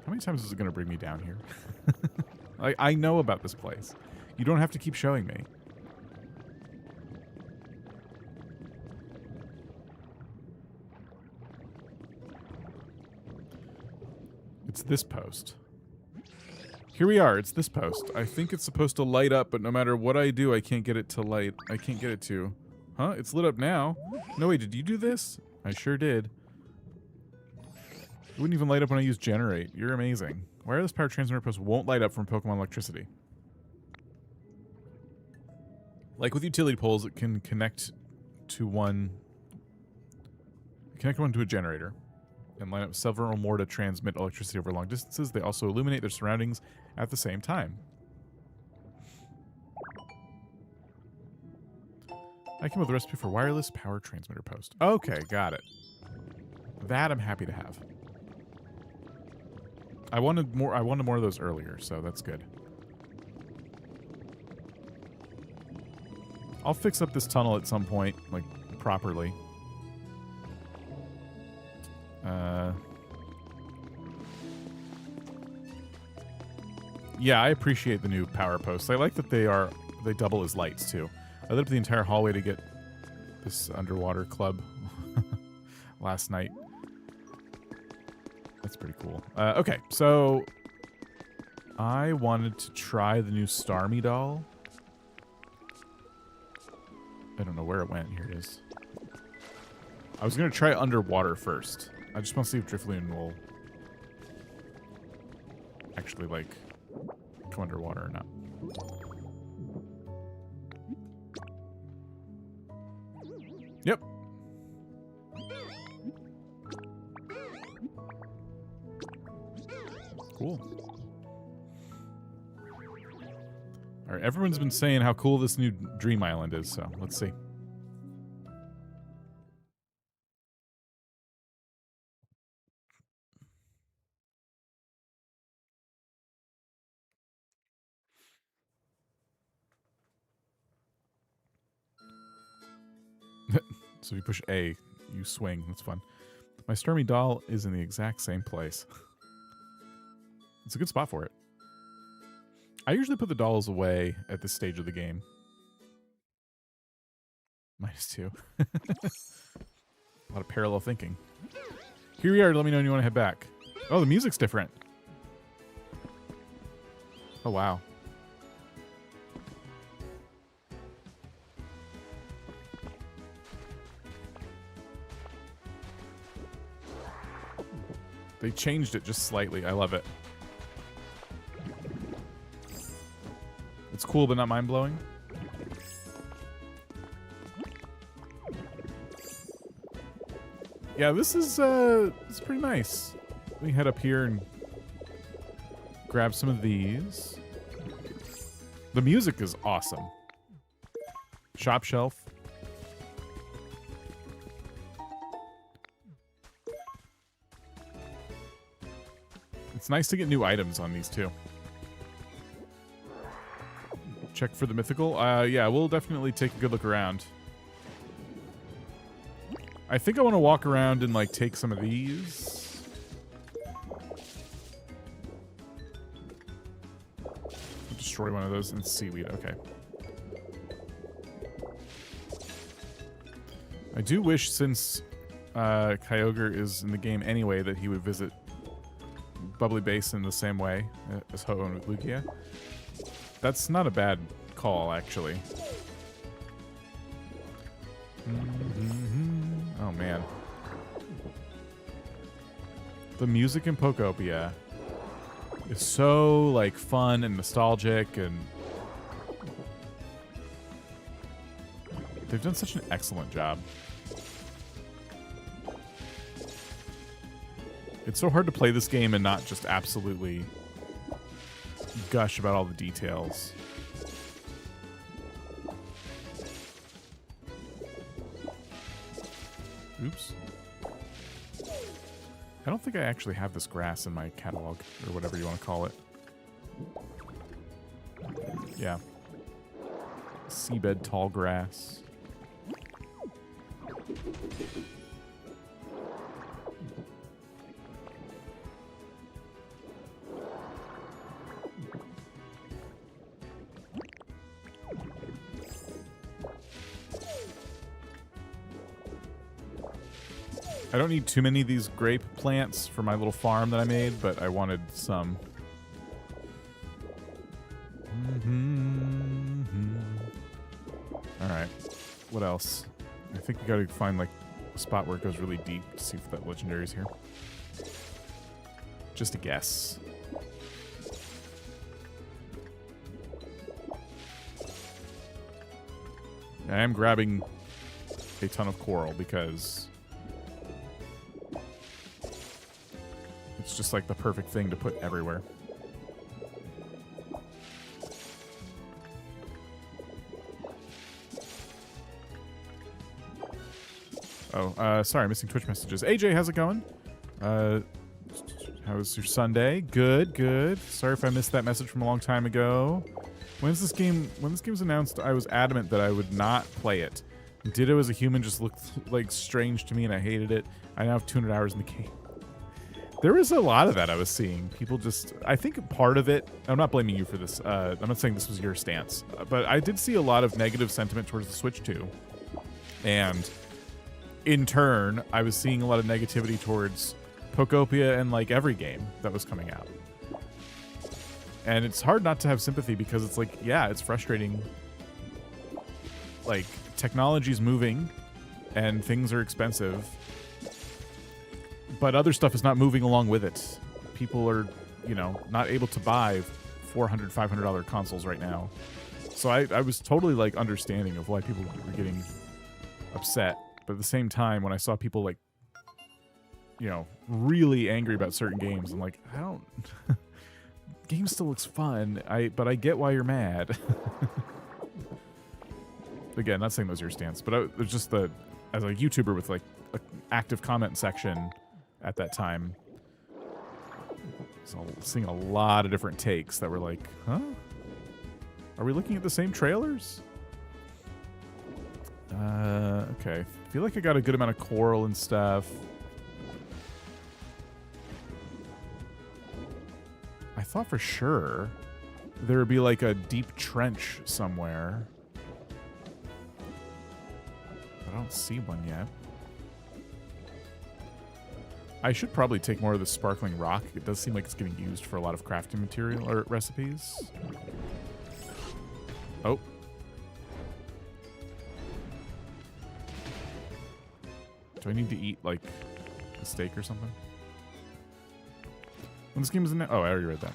How many times is it going to bring me down here? I know about this place. You don't have to keep showing me. It's this post. Here we are. It's this post. I think it's supposed to light up, but no matter what I do, I can't get it to light. I can't get it to. Huh? It's lit up now. No, wait, did you do this? I sure did. It wouldn't even light up when I use generate. You're amazing. Wireless power transmitter post won't light up from Pokemon electricity. Like with utility poles, it can connect to one. Connect one to a generator and line up several more to transmit electricity over long distances. They also illuminate their surroundings at the same time. I came up with a recipe for wireless power transmitter post. Okay, got it. That I'm happy to have. I wanted more of those earlier, so that's good. I'll fix up this tunnel at some point, like, properly. Yeah, I appreciate the new power posts. I like that they double as lights, too. I lit up the entire hallway to get this underwater club last night. That's pretty cool. Okay, so I wanted to try the new Starmie doll. I don't know where it went. Here it is. I was going to try underwater first. I just want to see if Drifloon will actually, like, go underwater or not. Yep. Cool. All right, everyone's been saying how cool this new Dream Island is, so let's see. So you push A, you swing. That's fun. My Starmie doll is in the exact same place. It's a good spot for it. I usually put the dolls away at this stage of the game. -2. A lot of parallel thinking. Here we are. Let me know when you want to head back. Oh, the music's different. Oh, wow. They changed it just slightly. I love it. It's cool, but not mind-blowing. Yeah, this is it's pretty nice. Let me head up here and grab some of these. The music is awesome. Shop shelf. It's nice to get new items on these too. Check for the mythical. Yeah, we'll definitely take a good look around. I think I want to walk around and like take some of these. Destroy one of those and seaweed. Okay. I do wish, since Kyogre is in the game anyway, that he would visit Bubbly Basin the same way as Ho-Oh and Lugia. That's not a bad call, actually. Oh, man. The music in Pokopia is so, like, fun and nostalgic, and they've done such an excellent job. It's so hard to play this game and not just absolutely gush about all the details. Oops. I don't think I actually have this grass in my catalog, or whatever you want to call it. Yeah. Seabed tall grass. I don't need too many of these grape plants for my little farm that I made, but I wanted some. All right. What else? I think we gotta find like a spot where it goes really deep to see if that legendary is here. Just a guess. I am grabbing a ton of coral because it's just like the perfect thing to put everywhere. Oh, sorry, missing Twitch messages. AJ, how's it going? How's your Sunday? Good, good. Sorry if I missed that message from a long time ago. When this game was announced, I was adamant that I would not play it. Ditto as a human just looked like strange to me and I hated it. I now have 200 hours in the game. There was a lot of that I was seeing. People just, I think part of it, I'm not blaming you for this. I'm not saying this was your stance, but I did see a lot of negative sentiment towards the Switch 2. And in turn, I was seeing a lot of negativity towards Pokopia and like every game that was coming out. And it's hard not to have sympathy because it's like, yeah, it's frustrating. Like, technology's moving and things are expensive, but other stuff is not moving along with it. People are, you know, not able to buy $400, $500 consoles right now. So I was totally like understanding of why people were getting upset. But at the same time, when I saw people like, you know, really angry about certain games, I'm like, I don't... Game still looks fun, but I get why you're mad. Again, not saying those are your stance, but it's just as a YouTuber with like an active comment section at that time, so seeing a lot of different takes that were like, huh? Are we looking at the same trailers? Okay. I feel like I got a good amount of coral and stuff. I thought for sure there would be like a deep trench somewhere. I don't see one yet. I should probably take more of the sparkling rock. It does seem like it's getting used for a lot of crafting material or recipes. Oh. Do I need to eat like a steak or something? When this game is in there? Oh, I already read that.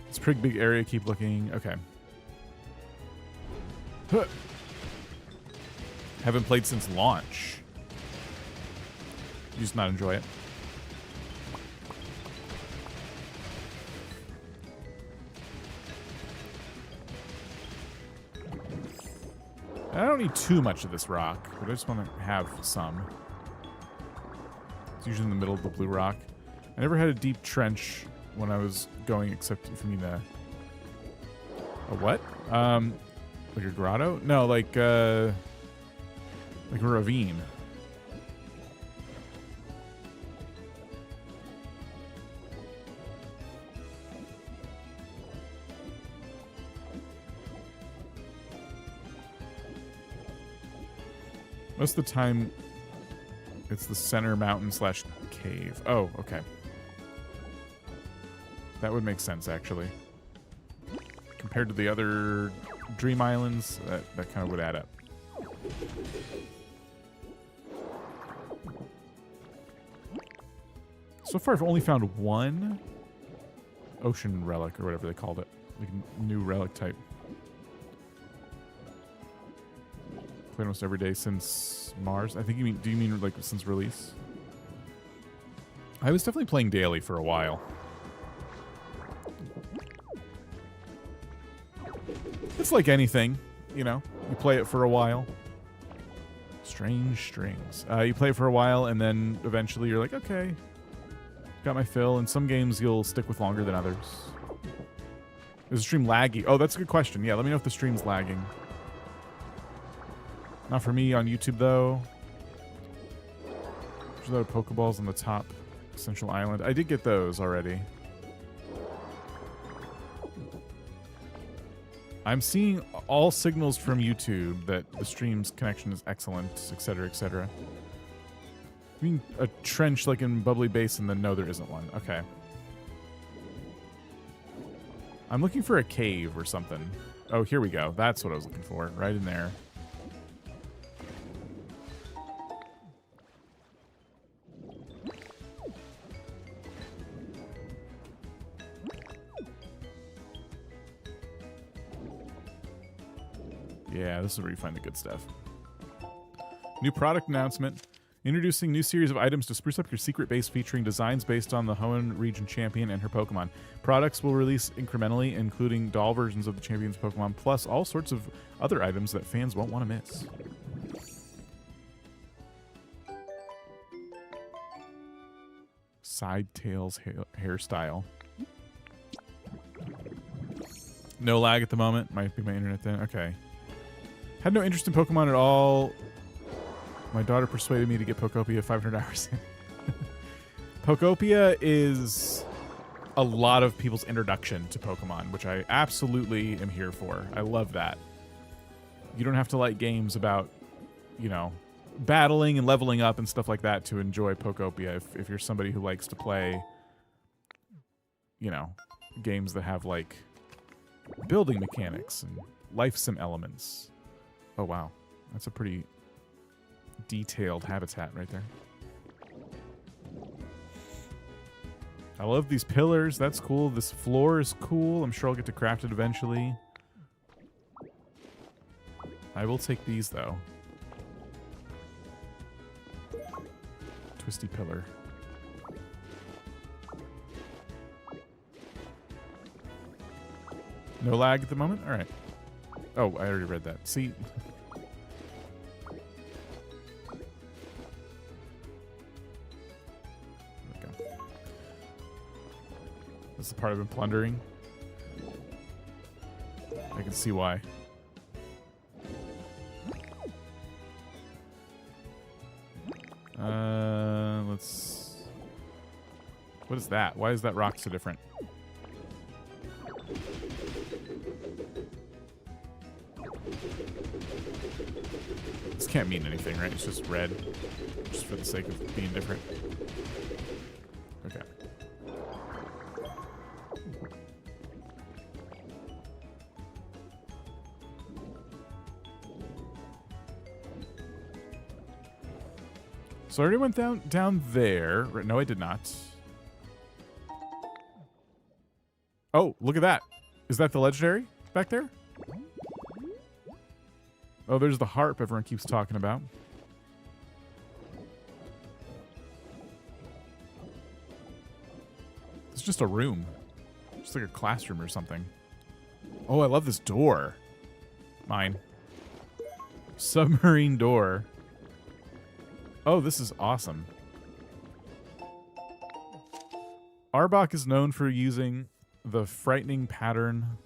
It's a pretty big area. Keep looking. Okay. Huh. Haven't played since launch. You just not enjoy it. I don't need too much of this rock, but I just want to have some. It's usually in the middle of the blue rock. I never had a deep trench when I was going, except if you mean a what? Like a grotto? No, like a ravine. Most of the time, it's the center mountain / cave. Oh, okay. That would make sense, actually. Compared to the other Dream Islands, that kind of would add up. So far, I've only found one ocean relic, or whatever they called it. Like new relic type. Played almost every day since Mars. I think you mean, do you mean like since release? I was definitely playing daily for a while. It's like anything, you know. You play it for a while. Strange strings. You play it for a while, and then eventually you're like, okay, got my fill. And some games you'll stick with longer than others. Is the stream laggy? Oh, that's a good question. Yeah, let me know if the stream's lagging. Not for me on YouTube, though. There's a lot of Pokeballs on the top Central Island. I did get those already. I'm seeing all signals from YouTube that the stream's connection is excellent, etc., etc. You mean a trench like in Bubbly Basin, then no, there isn't one. Okay. I'm looking for a cave or something. Oh, here we go. That's what I was looking for. Right in there. Yeah, this is where you find the good stuff. New product announcement. Introducing new series of items to spruce up your secret base featuring designs based on the Hoenn region champion and her Pokemon. Products will release incrementally, including doll versions of the champion's Pokemon, plus all sorts of other items that fans won't want to miss. Side tails hairstyle. No lag at the moment. Might be my internet then. Okay. Had no interest in Pokemon at all. My daughter persuaded me to get Pokopia 500 hours in. Pokopia is a lot of people's introduction to Pokemon, which I absolutely am here for. I love that. You don't have to like games about, you know, battling and leveling up and stuff like that to enjoy Pokopia. If you're somebody who likes to play, you know, games that have like building mechanics and life sim elements. Oh, wow. That's a pretty detailed habitat right there. I love these pillars. That's cool. This floor is cool. I'm sure I'll get to craft it eventually. I will take these, though. Twisty pillar. No lag at the moment? All right. Oh, I already read that. See? This is the part I've been plundering. I can see why. Let's... What is that? Why is that rock so different? This can't mean anything, right? It's just red. Just for the sake of being different. Okay. So I already went down there. No, I did not. Oh, look at that. Is that the legendary back there? Oh, there's the harp everyone keeps talking about. It's just a room. Just like a classroom or something. Oh, I love this door. Mine. Submarine door. Oh, this is awesome. Arbok is known for using the frightening pattern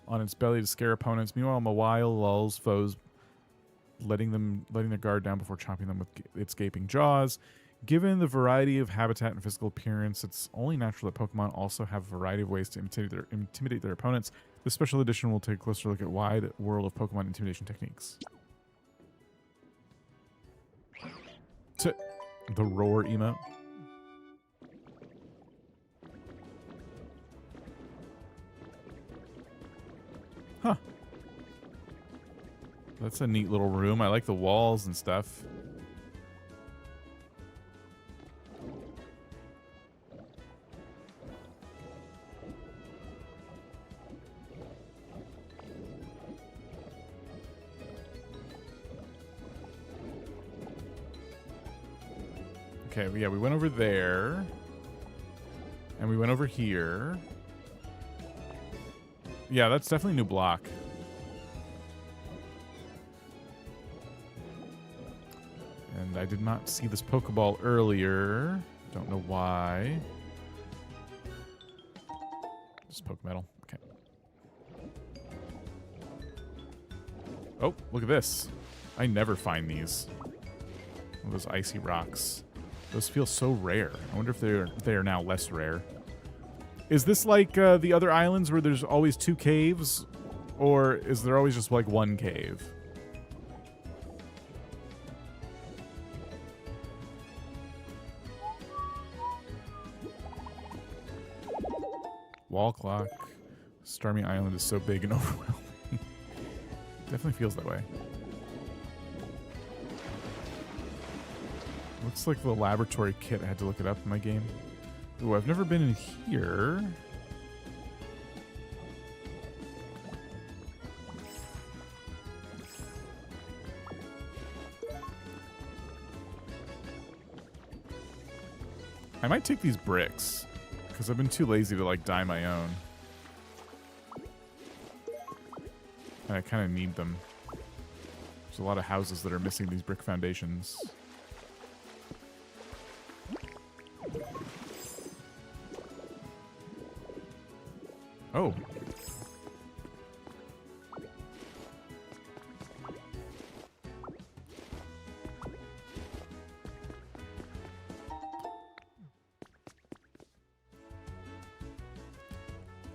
on its belly to scare opponents. Meanwhile, Mawile lulls foes, letting their guard down before chopping them with its gaping jaws. Given the variety of habitat and physical appearance, it's only natural that Pokemon also have a variety of ways to intimidate their opponents. This special edition will take a closer look at wide world of Pokemon intimidation techniques. The roar emote. Huh. That's a neat little room. I like the walls and stuff. Okay, yeah, we went over there. And we went over here. Yeah, that's definitely a new block. And I did not see this Pokeball earlier. Don't know why. Just Pokemetal. Okay. Oh, look at this. I never find these. Those icy rocks. Those feel so rare. I wonder if they are now less rare. Is this like the other islands where there's always two caves? Or is there always just like one cave? Wall clock. Stormy Island is so big and overwhelming. Definitely feels that way. Looks like the laboratory kit. I had to look it up in my game. Ooh, I've never been in here. I might take these bricks, because I've been too lazy to, like, dye my own. And I kind of need them. There's a lot of houses that are missing these brick foundations. Oh.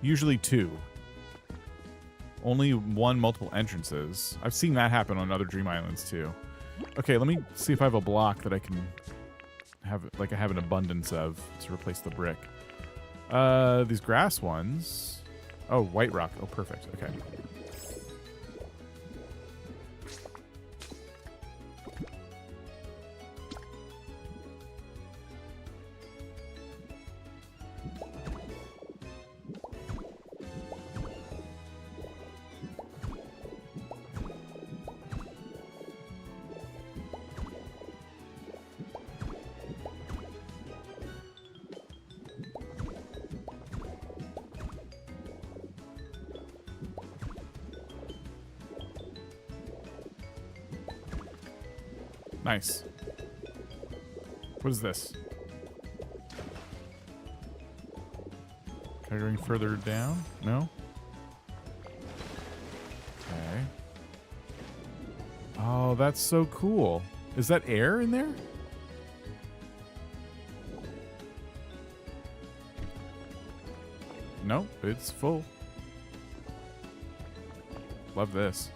Usually 2. Only 1 multiple entrances. I've seen that happen on other Dream Islands too. Okay, let me see if I have a block that I can have, like I have an abundance of to replace the brick. These grass ones. Oh, white rock. Oh, perfect. Okay. Nice. What is this? Can I go any further down? No? Okay. Oh, that's so cool. Is that air in there? Nope, it's full. Love this.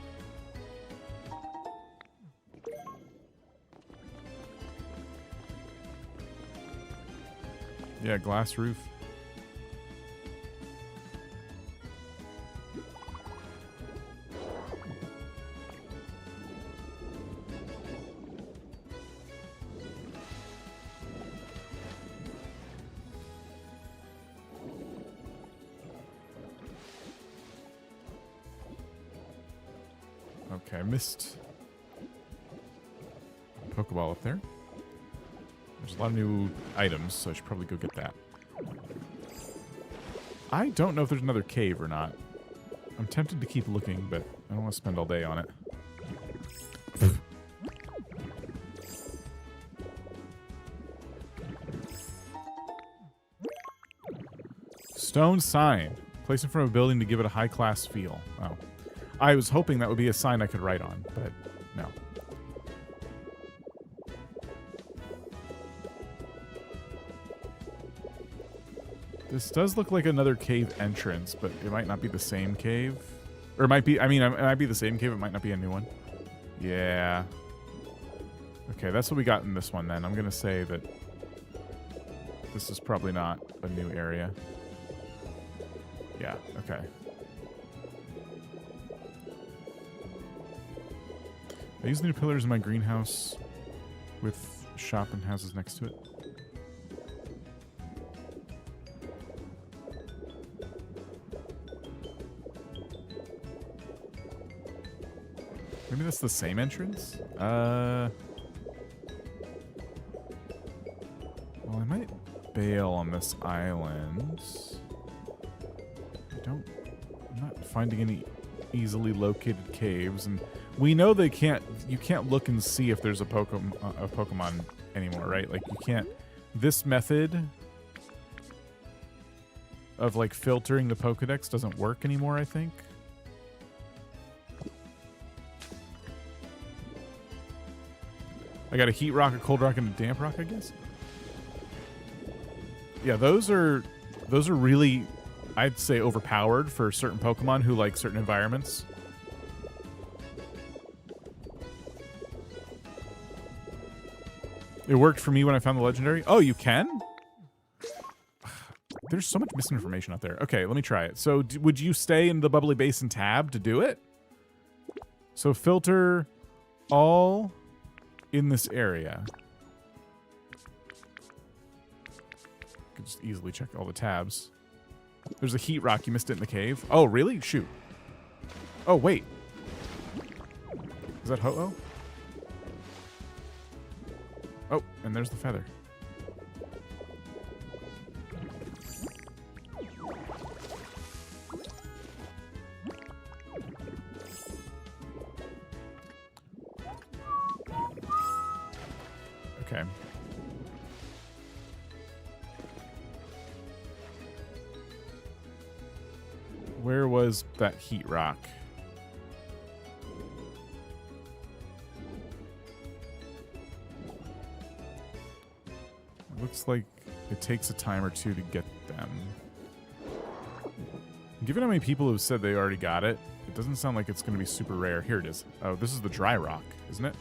Yeah, glass roof. Okay, I missed a Pokeball up there. There's a lot of new items, so I should probably go get that. I don't know if there's another cave or not. I'm tempted to keep looking, but I don't want to spend all day on it. Stone sign. Placed in front of a building to give it a high-class feel. Oh. I was hoping that would be a sign I could write on, but no. This does look like another cave entrance, but it might not be the same cave. Or it might be, I mean, it might be the same cave, it might not be a new one. Yeah. Okay, that's what we got in this one then. I'm going to say that this is probably not a new area. Yeah, okay. I use the new pillars in my greenhouse with shop and houses next to it. Maybe that's the same entrance? Well, I might bail on this island. I'm not finding any easily located caves, and we know they can't. You can't look and see if there's a Pokemon anymore, right? Like you can't. This method of like filtering the Pokedex doesn't work anymore, I think. I got a heat rock, a cold rock, and a damp rock, I guess. Yeah, those are really, I'd say, overpowered for certain Pokemon who like certain environments. It worked for me when I found the legendary. Oh, you can? There's so much misinformation out there. Okay, let me try it. So would you stay in the Bubbly Basin tab to do it? So filter all in this area. You can just easily check all the tabs. There's a heat rock. You missed it in the cave. Oh, really? Shoot. Oh, wait. Is that Ho-Oh? Oh, and there's the feather. Okay. Where was that heat rock? Looks like it takes a time or two to get them. Given how many people have said they already got it, it doesn't sound like it's going to be super rare. Here it is. Oh, this is the dry rock, isn't it?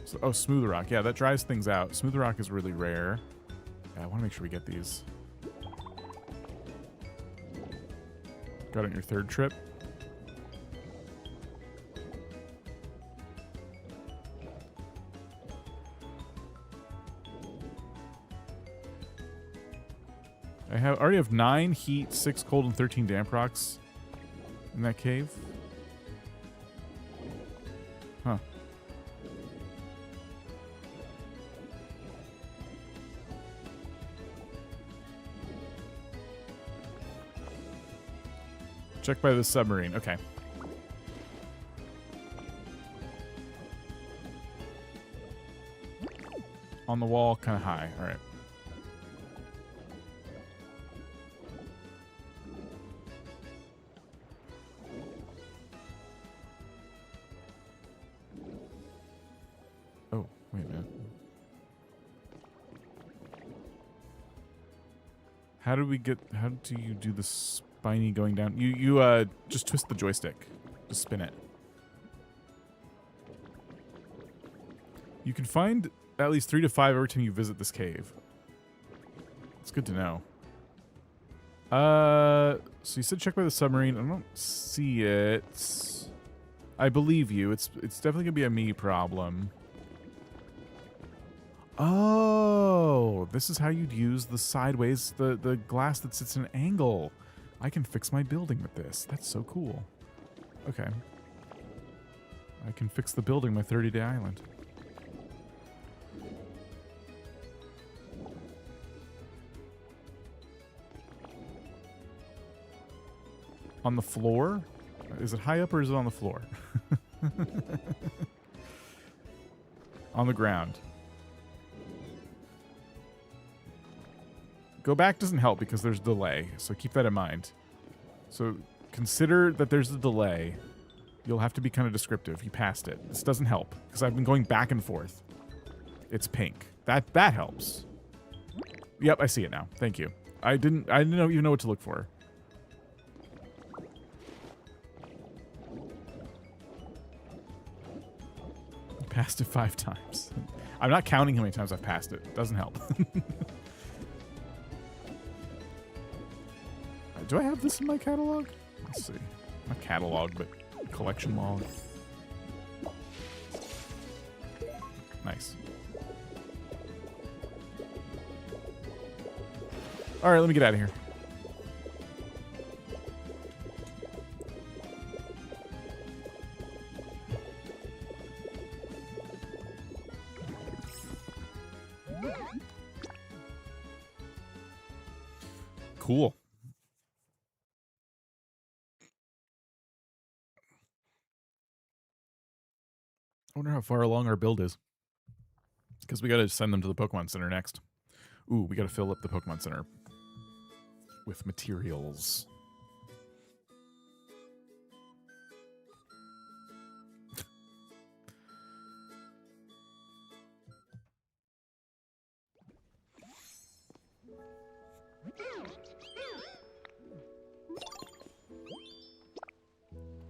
So, oh, smooth rock. Yeah, that dries things out. Smooth rock is really rare. Yeah, I want to make sure we get these. Got it on your third trip? I already have 9 heat, 6 cold, and 13 damp rocks in that cave. Huh. Check by the submarine. Okay. On the wall, kind of high. All right. Oh, wait a minute. How do you do the spiny going down? You just twist the joystick. Just spin it. You can find at least 3 to 5 every time you visit this cave. It's good to know. So you said check by the submarine. I don't see it. I believe you. It's definitely gonna be a me problem. Oh, this is how you'd use the sideways, the glass that sits in an angle. I can fix my building with this. That's so cool. Okay. I can fix the building my 30-day island. On the floor? Is it high up or is it on the floor? On the ground. Go back doesn't help because there's delay, so keep that in mind. So consider that there's a delay. You'll have to be kind of descriptive. You passed it. This doesn't help because I've been going back and forth. It's pink. That helps. Yep, I see it now. Thank you. I didn't even know what to look for. Passed it 5 times. I'm not counting how many times I've passed it. Doesn't help. Do I have this in my catalog? Let's see. Not catalog, but collection log. Nice. All right, let me get out of here. Cool. I wonder how far along our build is. Because we got to send them to the Pokemon Center next. Ooh, we got to fill up the Pokemon Center with materials.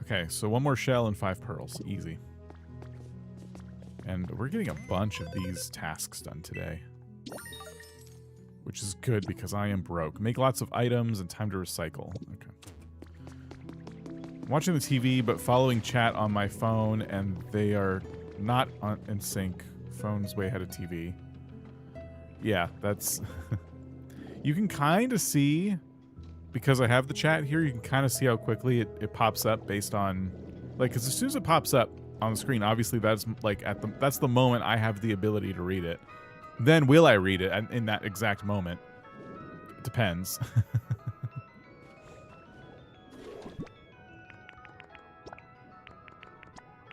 Okay, so 1 more shell and 5 pearls. Easy. And we're getting a bunch of these tasks done today. which is good because I am broke. Make lots of items and time to recycle. Okay. I'm watching the TV, but following chat on my phone, and they are not in sync. Phone's way ahead of TV. Yeah, that's... You can kind of see, because I have the chat here, you can kind of see how quickly it pops up based on... Like, because as soon as it pops up on the screen, obviously that's like that's the moment I have the ability to read it. Then will I read it in that exact moment? It depends.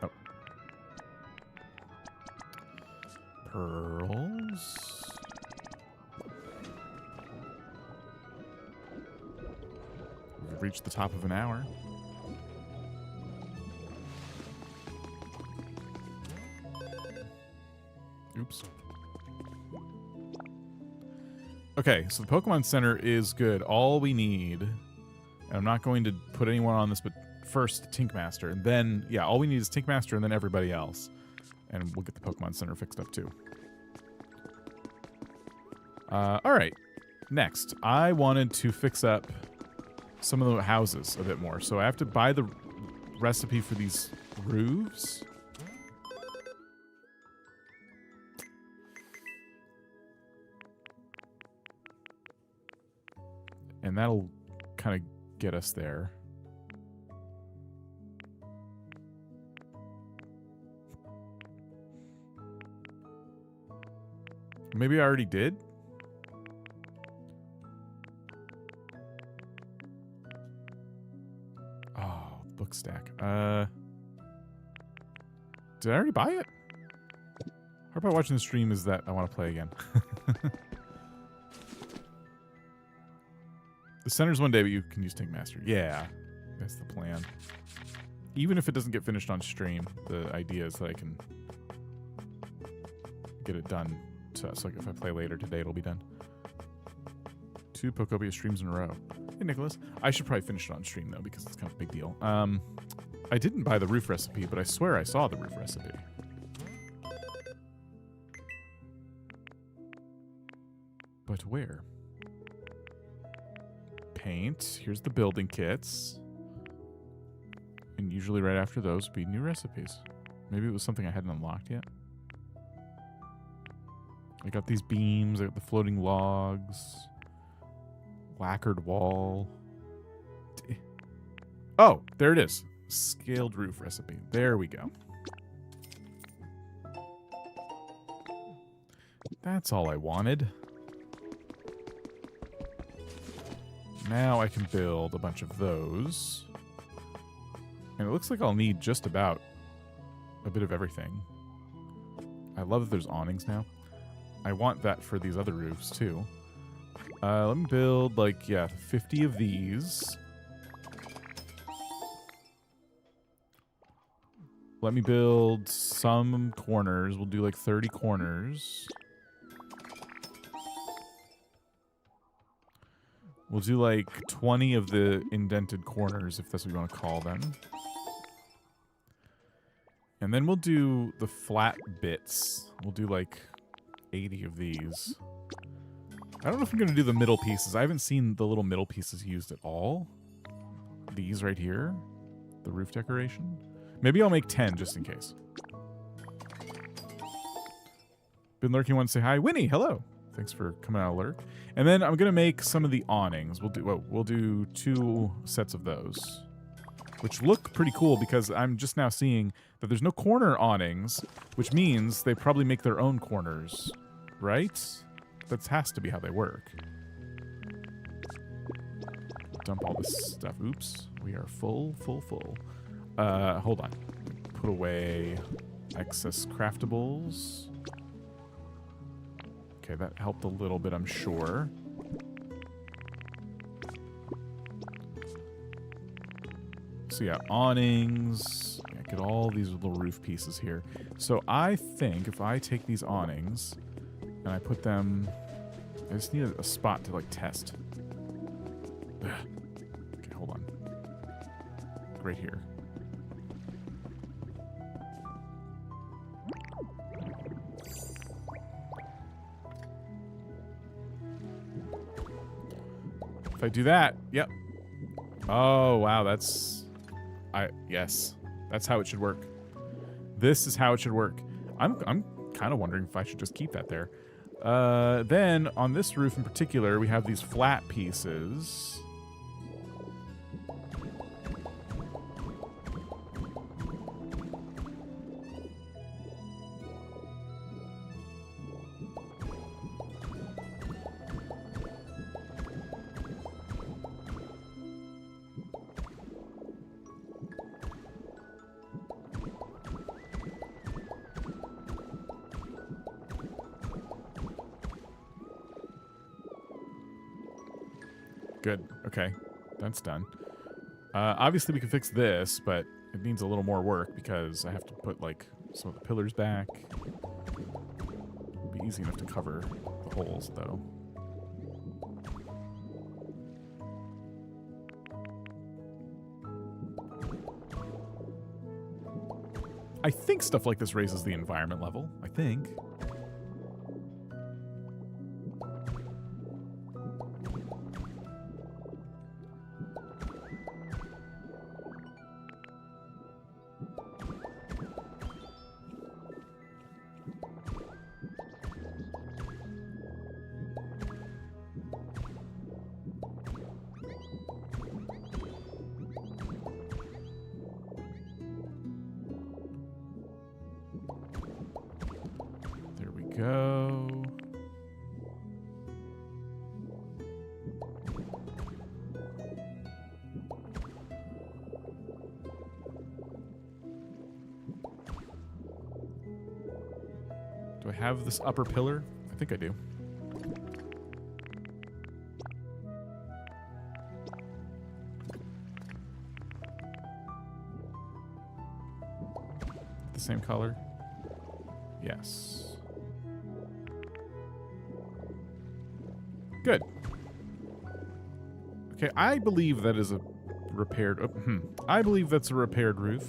Oh. Pearls. We've reached the top of an hour. Oops. Okay, so the Pokemon Center is good. All we need, and I'm not going to put anyone on this, but first Tinkmaster, and then, yeah, all we need is Tinkmaster and then everybody else. And we'll get the Pokemon Center fixed up too. Alright, next. I wanted to fix up some of the houses a bit more, so I have to buy the recipe for these roofs. And that'll kind of get us there. Maybe I already did? Oh, book stack. Did I already buy it? How about watching the stream is that I want to play again. The center's one day, but you can use Tinkmaster. Yeah, that's the plan. Even if it doesn't get finished on stream, the idea is that I can get it done. So like if I play later today, it'll be done. 2 Pokopia streams in a row. Hey, Nicholas. I should probably finish it on stream, though, because it's kind of a big deal. I didn't buy the roof recipe, but I swear I saw the roof recipe. But where? Paint. Here's the building kits. And usually right after those would be new recipes. Maybe it was something I hadn't unlocked yet. I got these beams. I got the floating logs. Lacquered wall. Oh, there it is. Scaled roof recipe. There we go. That's all I wanted. Now I can build a bunch of those. And it looks like I'll need just about a bit of everything. I love that there's awnings now. I want that for these other roofs, too. Let me build, like, yeah, 50 of these. Let me build some corners. We'll do, like, 30 corners. We'll do, like, 20 of the indented corners, if that's what you want to call them. And then we'll do the flat bits. We'll do, like, 80 of these. I don't know if I'm going to do the middle pieces. I haven't seen the little middle pieces used at all. These right here. The roof decoration. Maybe I'll make 10 just in case. Been lurking, want to say hi. Winnie, hello. Thanks for coming out of lurk. And then I'm going to make some of the awnings. We'll do 2 sets of those. Which look pretty cool because I'm just now seeing that there's no corner awnings, which means they probably make their own corners, right? That has to be how they work. Dump all this stuff. Oops. We are full. Hold on. Put away excess craftables. Okay, that helped a little bit, I'm sure. So yeah, awnings. Yeah, get all these little roof pieces here. So I think if I take these awnings and I put them... I just need a spot to, like, test. Ugh. Okay, hold on. Right here. If I do that, yep. Oh, wow, that's... Yes, that's how it should work. This is how it should work. I'm kind of wondering if I should just keep that there. Then, on this roof in particular, we have these flat pieces. Good. Okay. That's done. Obviously, we can fix this, but it needs a little more work because I have to put, like, some of the pillars back. It'll be easy enough to cover the holes, though. I think stuff like this raises the environment level. I think. Go. Do I have this upper pillar? I think I do. The same color? Yes. Good. Okay, I believe that is a repaired... I believe that's a repaired roof.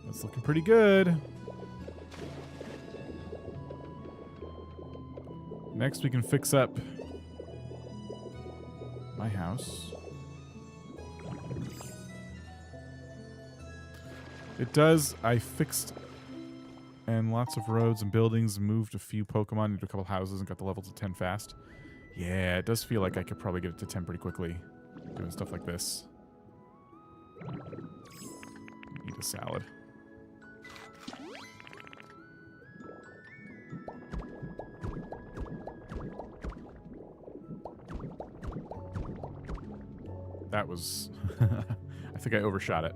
That's looking pretty good. Next, we can fix up my house. It does. I fixed and lots of roads and buildings, moved a few Pokemon into a couple houses and got the level to 10 fast. Yeah, it does feel like I could probably get it to 10 pretty quickly doing stuff like this. Eat a salad. That was... I think I overshot it.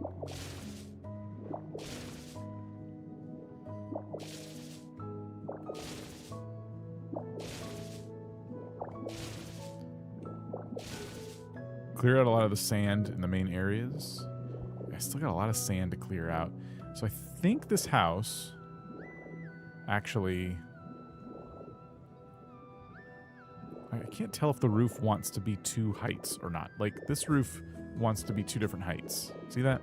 Clear out a lot of the sand in the main areas. I still got a lot of sand to clear out. So I think this house actually... I can't tell if the roof wants to be two heights or not. Like, this roof wants to be two different heights. See that?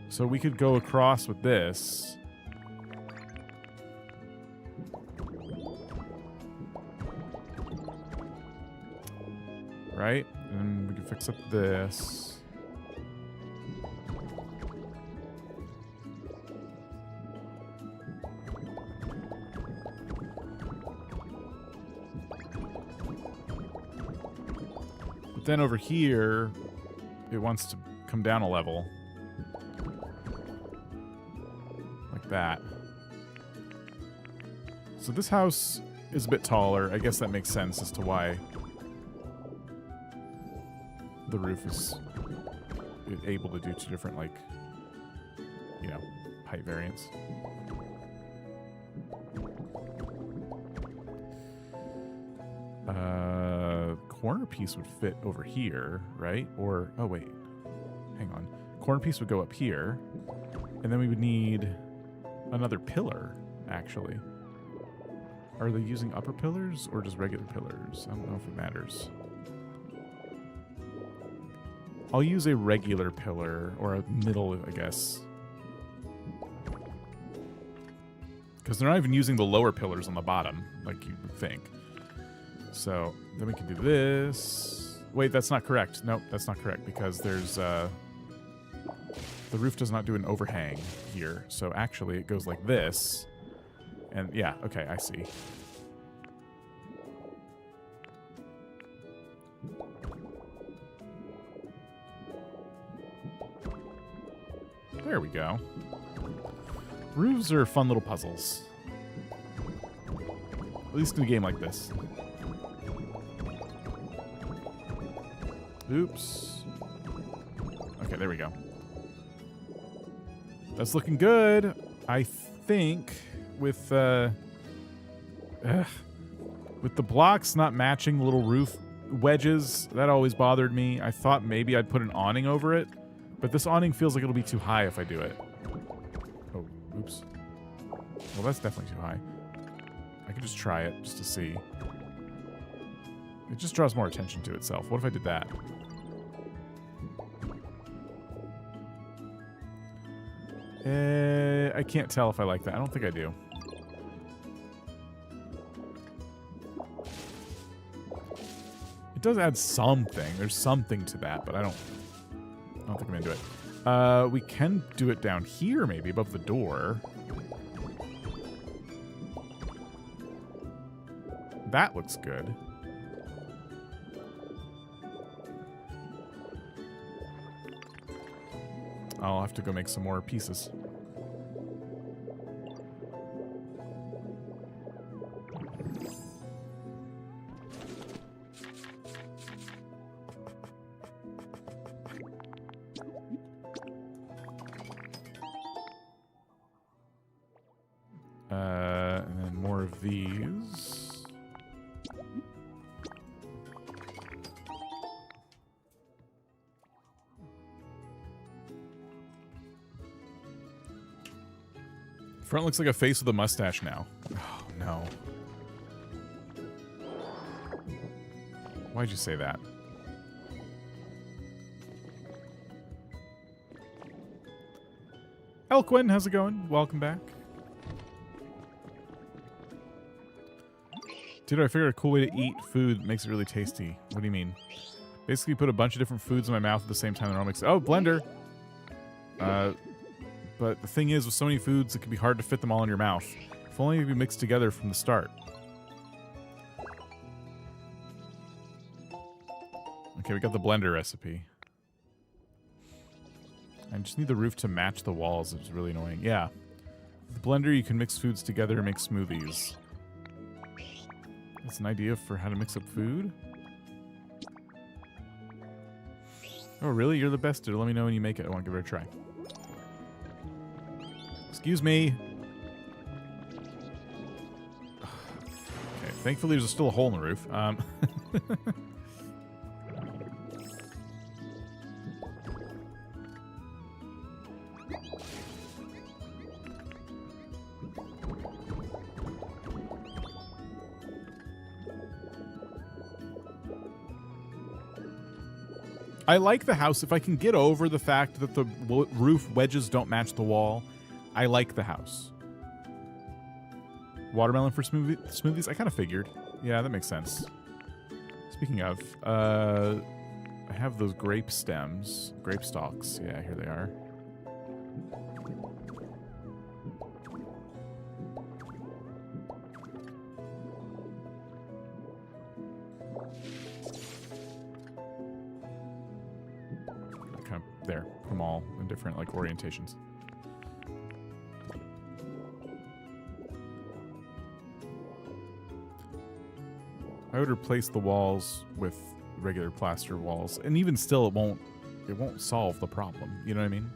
So we could go across with this. Right? And we can fix up this. But then over here, it wants to come down a level. Like that. So this house is a bit taller. I guess that makes sense as to why the roof is able to do two different, like, you know, height variants. Corner piece would fit over here, right? Or, oh wait, hang on. Corner piece would go up here, and then we would need another pillar, actually. Are they using upper pillars or just regular pillars? I don't know if it matters. I'll use a regular pillar, or a middle, I guess. Because they're not even using the lower pillars on the bottom, like you would think. So then we can do this. Wait, that's not correct. Nope, that's not correct because there's the roof does not do an overhang here. So actually it goes like this. And yeah, okay, I see. There we go. Roofs are fun little puzzles. At least in a game like this. Oops. Okay, there we go. That's looking good. I think with the blocks not matching the little roof wedges, that always bothered me. I thought maybe I'd put an awning over it, but this awning feels like it'll be too high if I do it. Oh, oops. Well, that's definitely too high. I could just try it just to see. It just draws more attention to itself. What if I did that? I can't tell if I like that. I don't think I do. It does add something. There's something to that, but I don't think I'm gonna do it. We can do it down here, maybe above the door. That looks good. I'll have to go make some more pieces. And then more of these. Front looks like a face with a mustache now. Oh, no. Why'd you say that? Elquin, how's it going? Welcome back. Dude, I figured a cool way to eat food that makes it really tasty. What do you mean? Basically put a bunch of different foods in my mouth at the same time. They're all mixed. Oh, blender! But the thing is, with so many foods, it can be hard to fit them all in your mouth. If only we mixed together from the start. Okay, we got the blender recipe. I just need the roof to match the walls. It's really annoying. Yeah. With the blender, you can mix foods together and make smoothies. That's an idea for how to mix up food? Oh, really? You're the best, dude. Let me know when you make it. I want to give it a try. Excuse me. Okay, thankfully there's still a hole in the roof. I like the house. If I can get over the fact that the roof wedges don't match the wall, I like the house. Watermelon for smoothies? I kind of figured. Yeah, that makes sense. Speaking of, I have those grape stems. Grape stalks. Yeah, here they are. Kind of there. Put them all in different, like, orientations. I would replace the walls with regular plaster walls, and even still, it won't solve the problem. You know what I mean?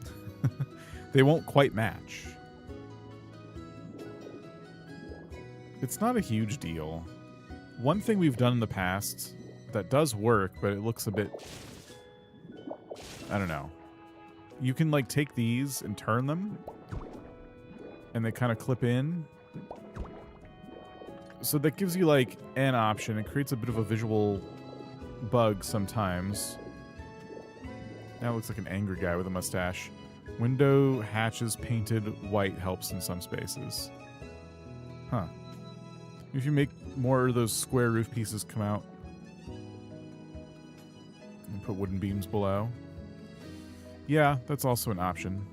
They won't quite match. It's not a huge deal. One thing we've done in the past that does work, but it looks a bit, I don't know. You can like take these and turn them, and they kind of clip in. So that gives you, like, an option. It creates a bit of a visual bug sometimes. Now it looks like an angry guy with a mustache. Window hatches painted white helps in some spaces. Huh. If you make more of those square roof pieces come out and put wooden beams below. Yeah, that's also an option.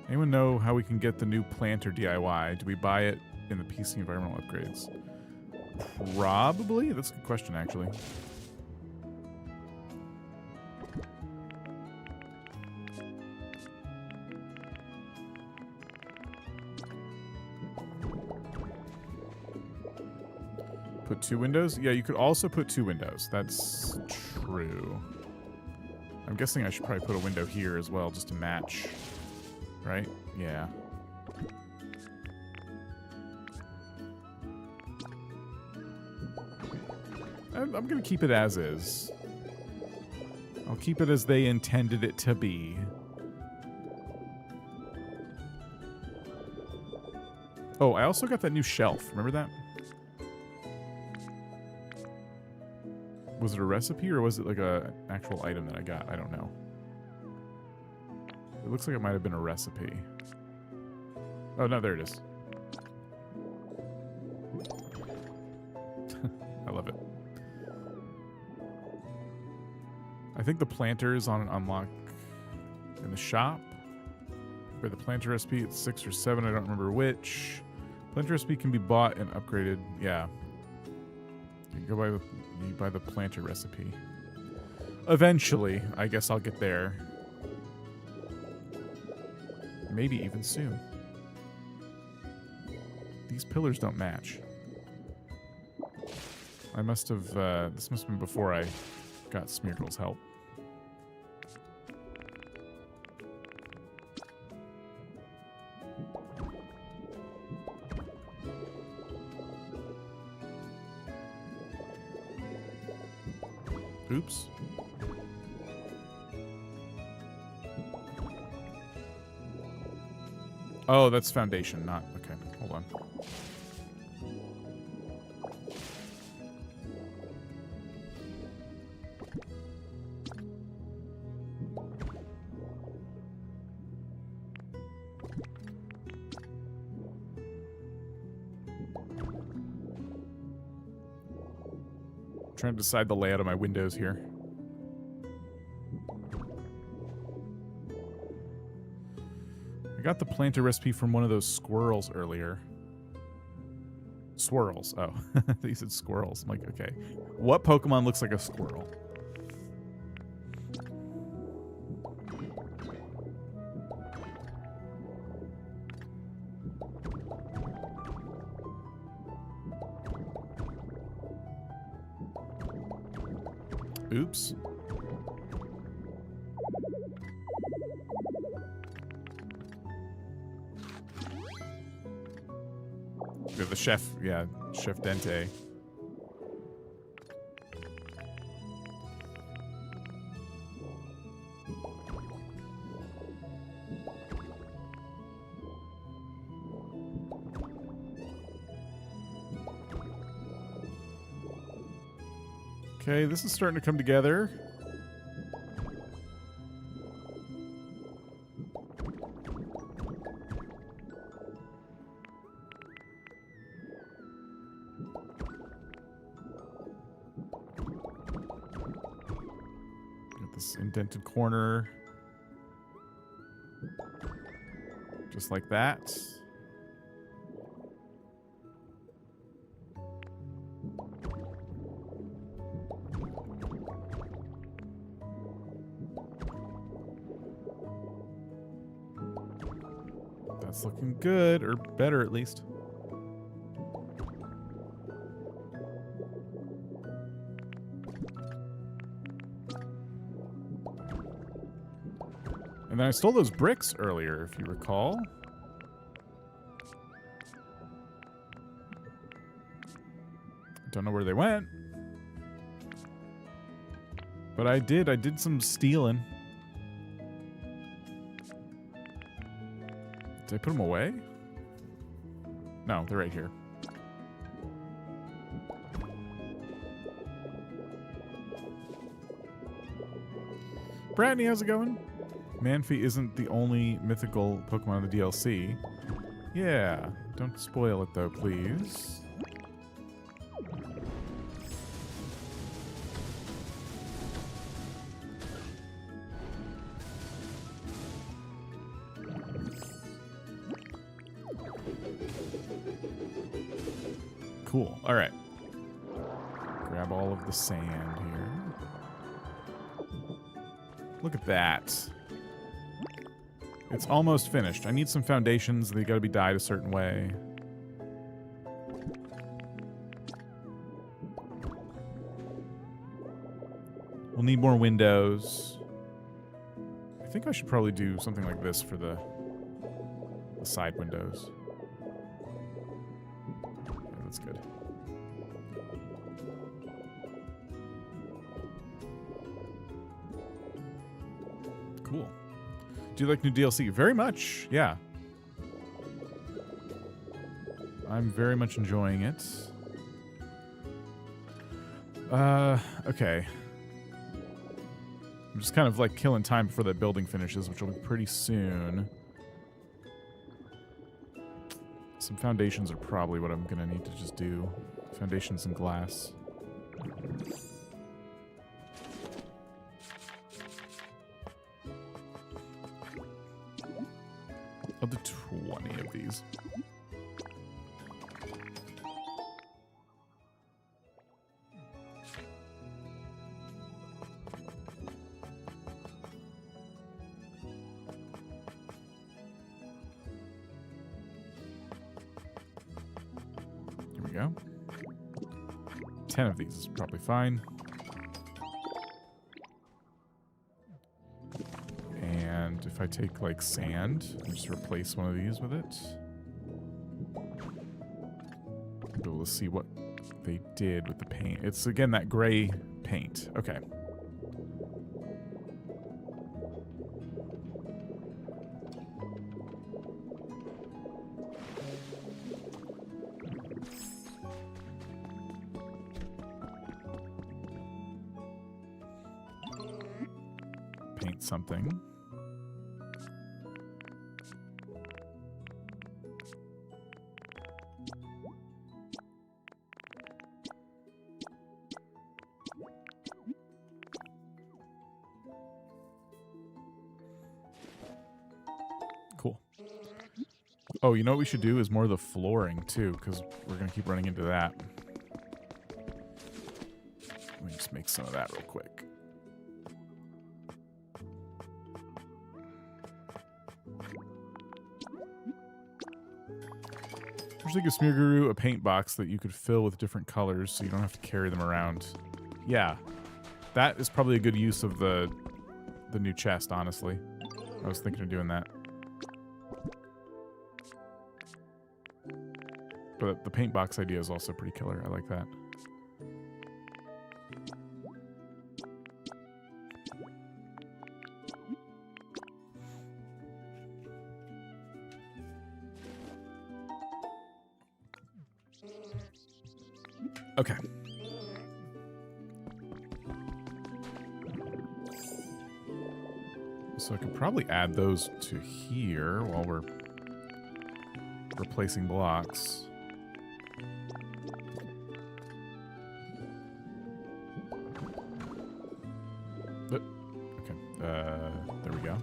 Anyone know how we can get the new planter DIY? Do we buy it in the PC environmental upgrades? Probably. That's a good question, actually. Put 2 windows? Yeah, you could also put 2 windows. That's true. I'm guessing I should probably put a window here as well, just to match. Right? Yeah. I'm going to keep it as is. I'll keep it as they intended it to be. Oh, I also got that new shelf. Remember that? Was it a recipe or was it like an actual item that I got? I don't know. It looks like it might have been a recipe. Oh, no, there it is. I love it. I think the planter is on an unlock in the shop. For the planter recipe, it's 6 or 7. I don't remember which. Planter recipe can be bought and upgraded. Yeah. You can go buy the planter recipe. Eventually, I guess I'll get there. Maybe even soon. These pillars don't match. I must have, this must have been before I got Smeargle's help. Oops. Oh, that's foundation, not... Okay, hold on. Trying to decide the layout of my windows here. I got the planter recipe from one of those squirrels earlier. Swirls. Oh, they said squirrels. I'm like, okay. What Pokemon looks like a squirrel? Oops. We have the chef, yeah, Chef Dente. Okay, this is starting to come together. Got this indented corner. Just like that. That's looking good, or better at least. And then I stole those bricks earlier, if you recall. Don't know where they went. But I did some stealing. Did I put them away? No, they're right here. Brittany, how's it going? Manphy isn't the only mythical Pokemon in the DLC. Yeah, Don't spoil it, though, please. Cool. All right. Grab all of the sand here. Look at that. It's almost finished. I need some foundations. They gotta be dyed a certain way. We'll need more windows. I think I should probably do something like this for the side windows. Yeah, that's good. Cool. Do you like new DLC? Very much, yeah. I'm very much enjoying it. Okay. I'm just kind of like killing time before that building finishes, which will be pretty soon. Some foundations are probably what I'm gonna need to just do. Foundations and glass. I'll do 20 of these. Here we go. 10 of these is probably fine. And if I take, like, sand and just replace one of these with it, I'll be able to see what they did with the paint. It's, again, that gray paint. Okay. Paint something. Cool. Oh, you know what we should do is more of the flooring, too, because we're going to keep running into that. Let me just make some of that real quick. There's like a Smear Guru, a paint box that you could fill with different colors so you don't have to carry them around. Yeah. That is probably a good use of the new chest, honestly. I was thinking of doing that. But the paint box idea is also pretty killer. I like that. Okay. So I could probably add those to here while we're replacing blocks. Okay. There we go.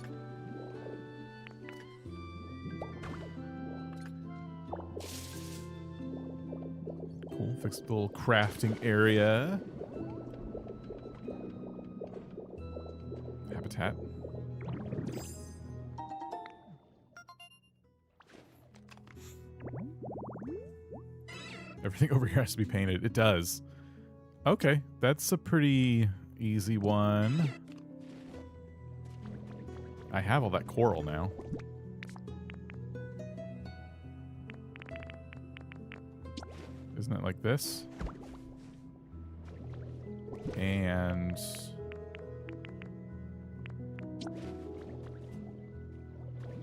Cool. Fix the little crafting area. Habitat. Everything over here has to be painted. It does. Okay, that's a pretty easy one. I have all that coral now. Isn't it like this? And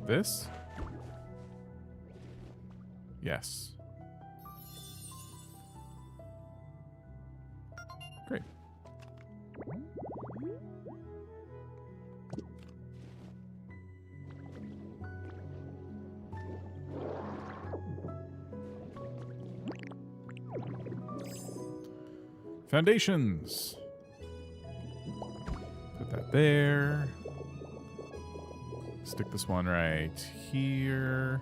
this? Yes. Great. Foundations. Put that there. Stick this one right here.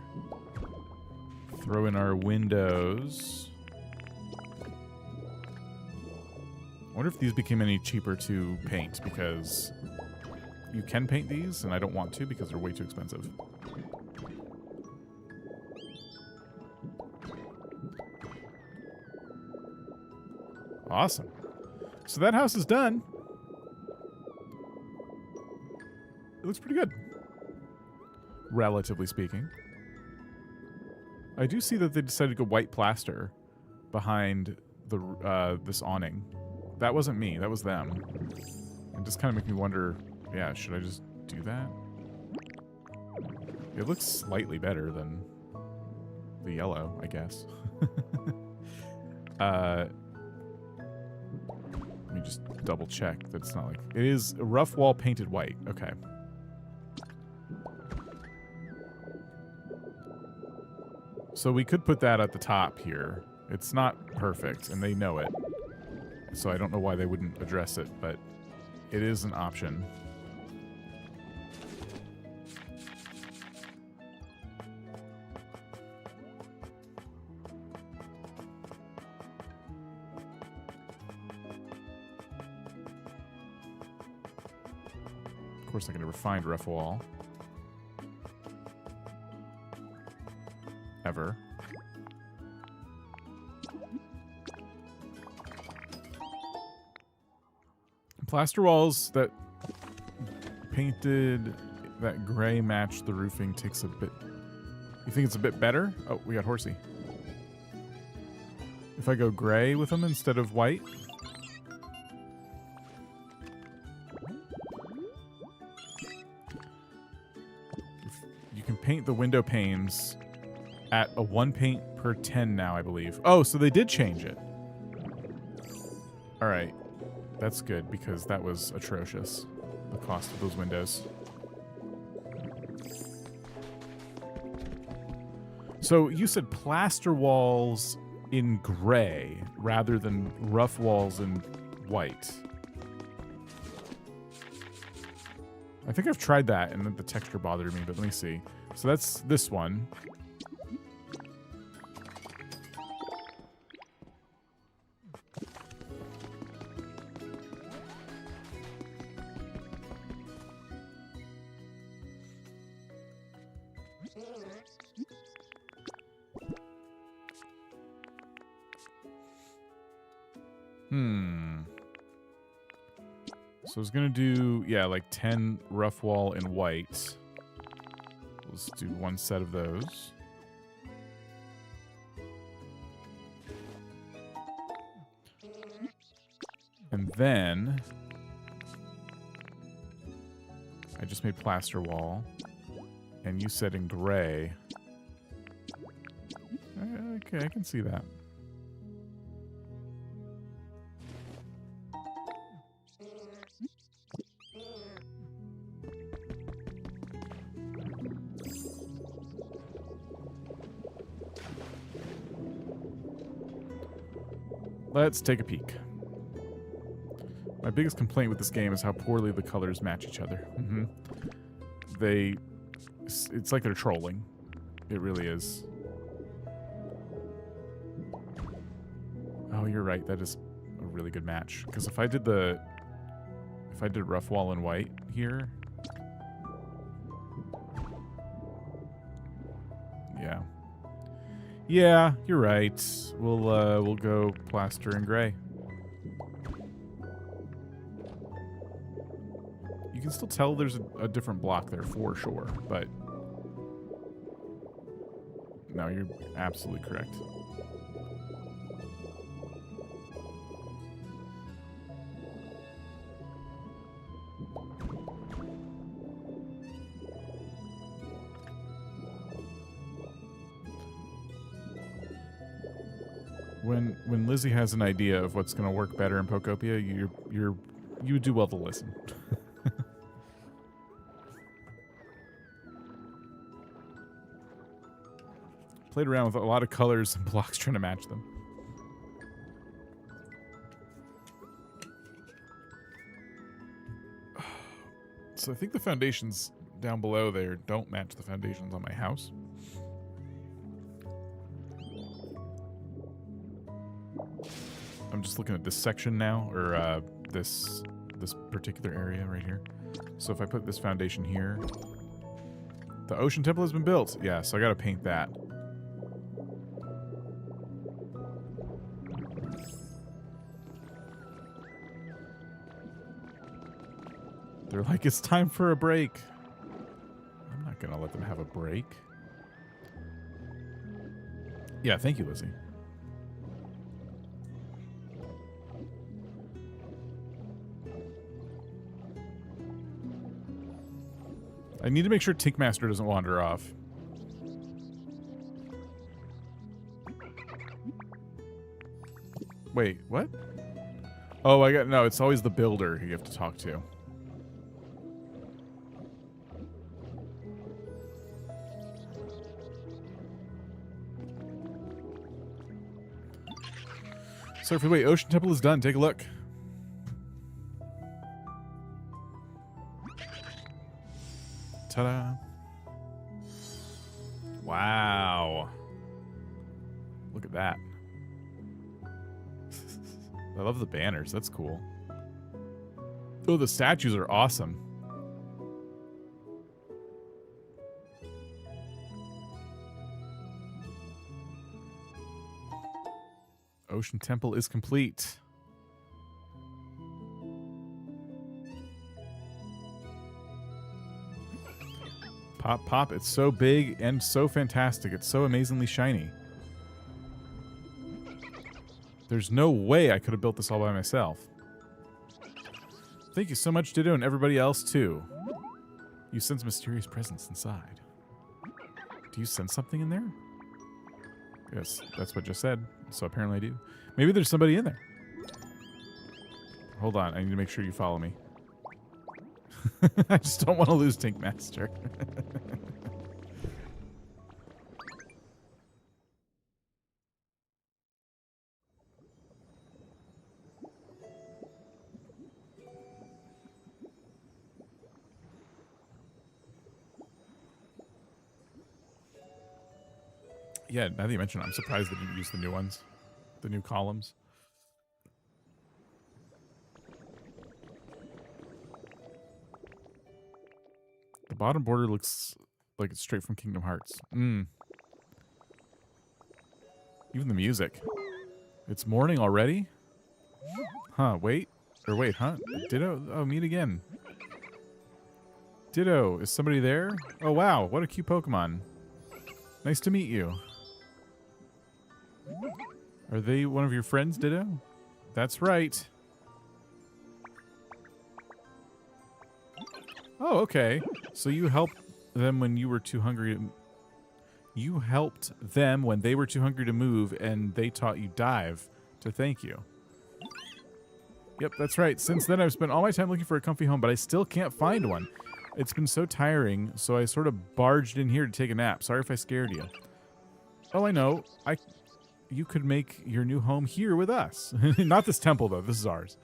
Throw in our windows. I wonder if these became any cheaper to paint, because you can paint these, and I don't want to because they're way too expensive. Awesome. So that house is done. It looks pretty good, relatively speaking. I do see that they decided to go white plaster behind the this awning. That wasn't me. That was them. It just kind of makes me wonder, yeah, should I just do that? It looks slightly better than the yellow, I guess. Let me just double check that it's not like... It is a rough wall painted white. Okay. So we could put that at the top here. It's not perfect, and they know it. So I don't know why they wouldn't address it, but it is an option. Of course, I can never find rough wall. Ever. Plaster walls that painted that gray match the roofing takes a bit... You think it's a bit better? Oh, we got horsey. If I go gray with them instead of white... You can paint the window panes at a 1 paint per 10 now, I believe. Oh, so they did change it. All right. That's good, because that was atrocious, the cost of those windows. So you said plaster walls in gray rather than rough walls in white. I think I've tried that, and the texture bothered me, but let me see. So that's this one. So I was going to do, yeah, like 10 rough wall in white. Let's do one set of those. And then I just made plaster wall. And you said in gray. Okay, I can see that. Let's take a peek. My biggest complaint with this game is how poorly the colors match each other. It's like they're trolling. It really is. Oh, you're right. That is a really good match. Because if I did rough wall in white here, yeah. Yeah, you're right. We'll go plaster and gray. You can still tell there's a different block there for sure, but no, you're absolutely correct. When Lizzie has an idea of what's going to work better in Pokopia, you do well to listen. Played around with a lot of colors and blocks trying to match them. So I think the foundations down below there don't match the foundations on my house. I'm just looking at this section now, or this particular area right here. So if I put this foundation here, the ocean temple has been built. Yeah, so I gotta paint that. They're like, it's time for a break. I'm not gonna let them have a break. Yeah, thank you, Lizzie. I need to make sure Tinkmaster doesn't wander off. Wait, what? Oh, no, it's always the builder you have to talk to. Sorry for the wait. Ocean Temple is done. Take a look. Ta-da. Wow. Look at that. I love the banners. That's cool. Oh, the statues are awesome. Ocean Temple is complete. Pop, pop. It's so big and so fantastic. It's so amazingly shiny. There's no way I could have built this all by myself. Thank you so much, Ditto, and everybody else, too. You sense a mysterious presence inside. Do you sense something in there? Yes, that's what I just said. So apparently I do. Maybe there's somebody in there. Hold on. I need to make sure you follow me. I just don't want to lose Tinkmaster. Yeah, now that you mention it, I'm surprised they didn't use the new ones. The new columns. The bottom border looks like it's straight from Kingdom Hearts. Even the music. It's morning already? Huh, wait. Or wait, huh? Ditto? Oh, meet again. Ditto, is somebody there? Oh, wow, what a cute Pokemon. Nice to meet you. Are they one of your friends, Ditto? That's right. Oh, okay. So you helped them when you were too hungry to... You helped them when they were too hungry to move, and they taught you dive to thank you. Yep, that's right. Since then, I've spent all my time looking for a comfy home, but I still can't find one. It's been so tiring, so I sort of barged in here to take a nap. Sorry if I scared you. Oh, I know. You could make your new home here with us. Not this temple, though. This is ours.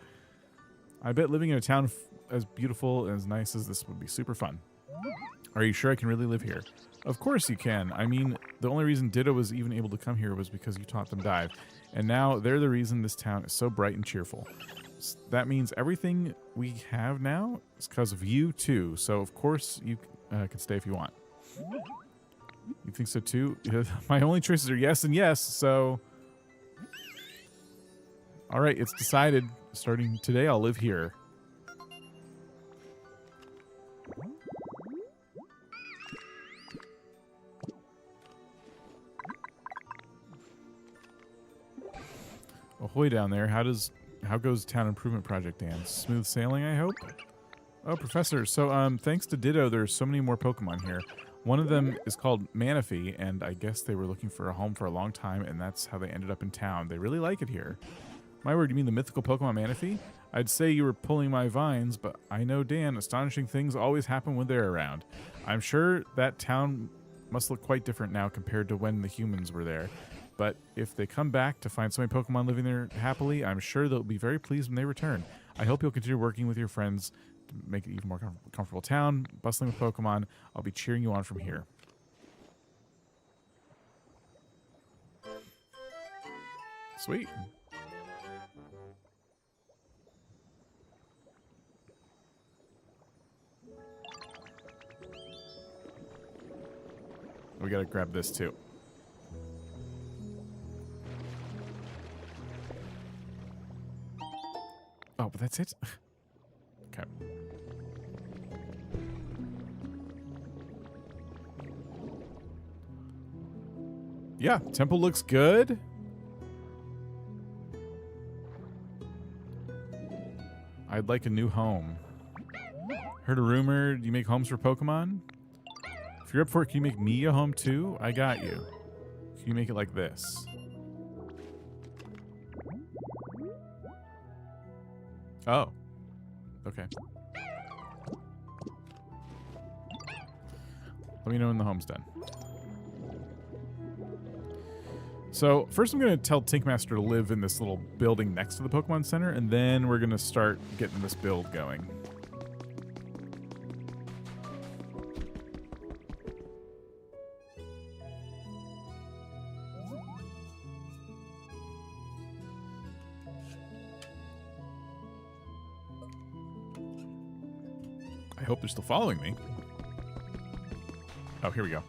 I bet living in a town as beautiful and as nice as this would be super fun. Are you sure I can really live here? Of course you can. I mean, the only reason Ditto was even able to come here was because you taught them dive. And now they're the reason this town is so bright and cheerful. That means everything we have now is because of you, too. So, of course, you can stay if you want. You think so, too? My only choices are yes and yes, so... All right, it's decided. Starting today, I'll live here. Ahoy down there. How goes Town Improvement Project, Dan? Smooth sailing, I hope? Oh, Professor. So, thanks to Ditto, there's so many more Pokemon here. One of them is called Manaphy, and I guess they were looking for a home for a long time, and that's how they ended up in town. They really like it here. My word, you mean the mythical Pokemon Manaphy? I'd say you were pulling my vines, but I know, Dan, astonishing things always happen when they're around. I'm sure that town must look quite different now compared to when the humans were there. But if they come back to find so many Pokemon living there happily, I'm sure they'll be very pleased when they return. I hope you'll continue working with your friends to make it even more comfortable town, bustling with Pokemon. I'll be cheering you on from here. Sweet. We gotta grab this too. Oh, but that's it? Okay. Yeah, temple looks good. I'd like a new home. Heard a rumor you make homes for Pokemon? If you're up for it, can you make me a home too? I got you. Can you make it like this? Oh. Okay. Let me know when the home's done. So, first I'm going to tell Tinkmaster to live in this little building next to the Pokemon Center, and then we're going to start getting this build going. I hope they're still following me. Oh, here we go.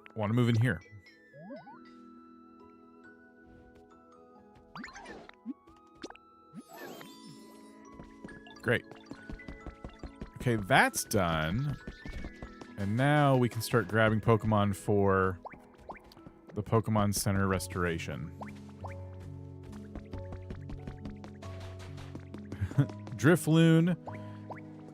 I want to move in here. Great. Okay, that's done. And now we can start grabbing Pokemon for the Pokemon Center restoration. Drifloon,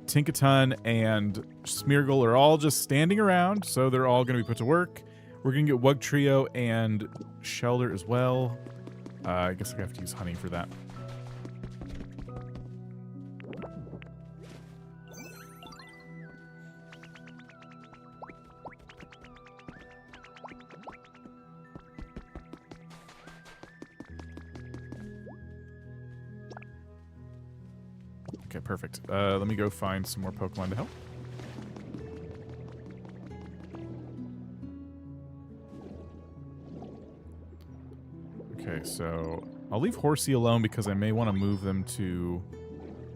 Tinkaton, and Smeargle are all just standing around, so they're all going to be put to work. We're going to get Wugtrio and Shelder as well. I guess I have to use honey for that. Okay, perfect. Let me go find some more Pokemon to help. Okay, so I'll leave Horsey alone because I may want to move them to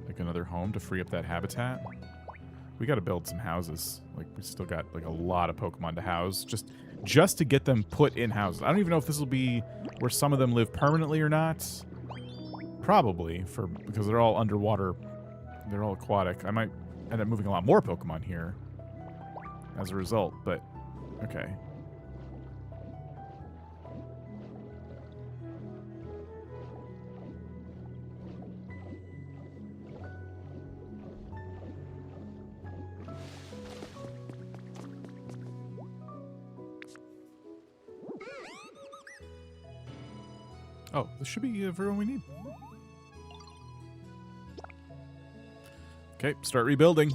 like another home to free up that habitat. We got to build some houses. Like we still got like a lot of Pokemon to house just to get them put in houses. I don't even know if this will be where some of them live permanently or not. Probably because they're all underwater. They're all aquatic. I might end up moving a lot more Pokemon here as a result, but okay. Oh, this should be everyone we need. Okay, start rebuilding.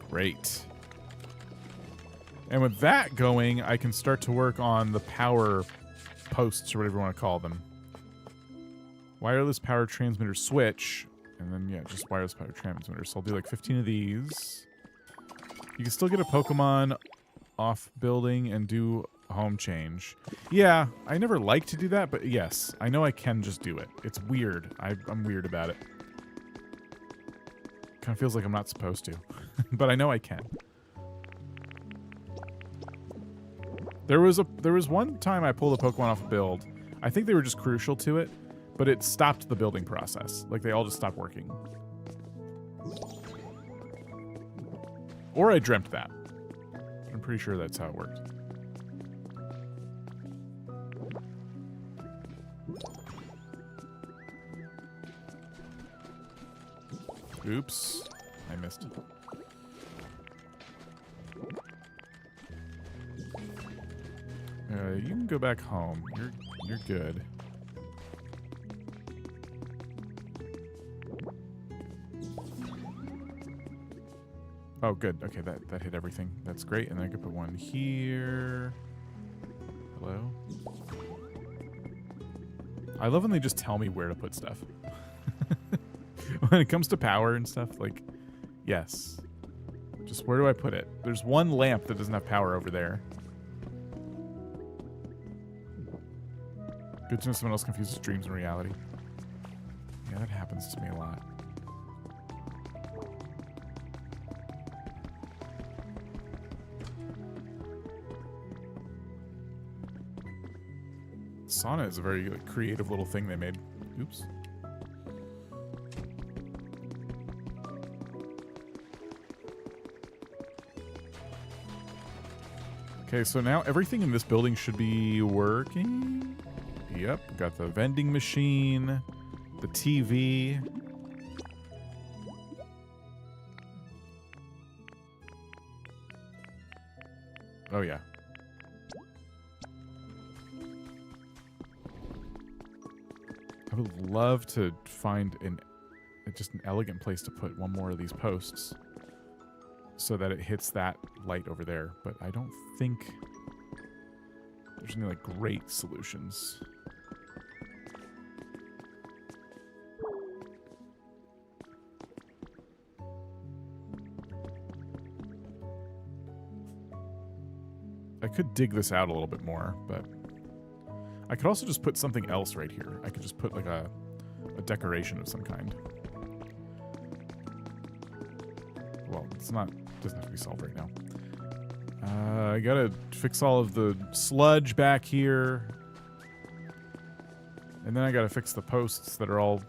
Great. And with that going, I can start to work on the power posts, or whatever you want to call them. Wireless power transmitter switch. And then, yeah, just wireless power transmitter. So I'll do like 15 of these. You can still get a Pokemon off building and do a home change. Yeah, I never like to do that, but yes, I know I can just do it. It's weird. I'm weird about it. Kind of feels like I'm not supposed to, but I know I can. There was one time I pulled a Pokemon off a build. I think they were just crucial to it, but it stopped the building process. Like they all just stopped working. Or I dreamt that. I'm pretty sure that's how it worked. Oops, I missed it. You can go back home. You're good. Oh, good. Okay, that hit everything. That's great. And then I could put one here. Hello? I love when they just tell me where to put stuff. When it comes to power and stuff, like, yes. Just where do I put it? There's one lamp that doesn't have power over there. Good to know someone else confuses dreams and reality. Yeah, that happens to me a lot. Sauna is a very creative little thing they made. Oops. Okay, so now everything in this building should be working. Yep, got the vending machine, the TV. Oh, yeah. I would love to find just an elegant place to put one more of these posts so that it hits that light over there, but I don't think there's any like great solutions. I could dig this out a little bit more, but I could also just put something else right here. I could just put like a decoration of some kind. Well, it's not, doesn't have to be solved right now. I gotta fix all of the sludge back here. And then I gotta fix the posts that are all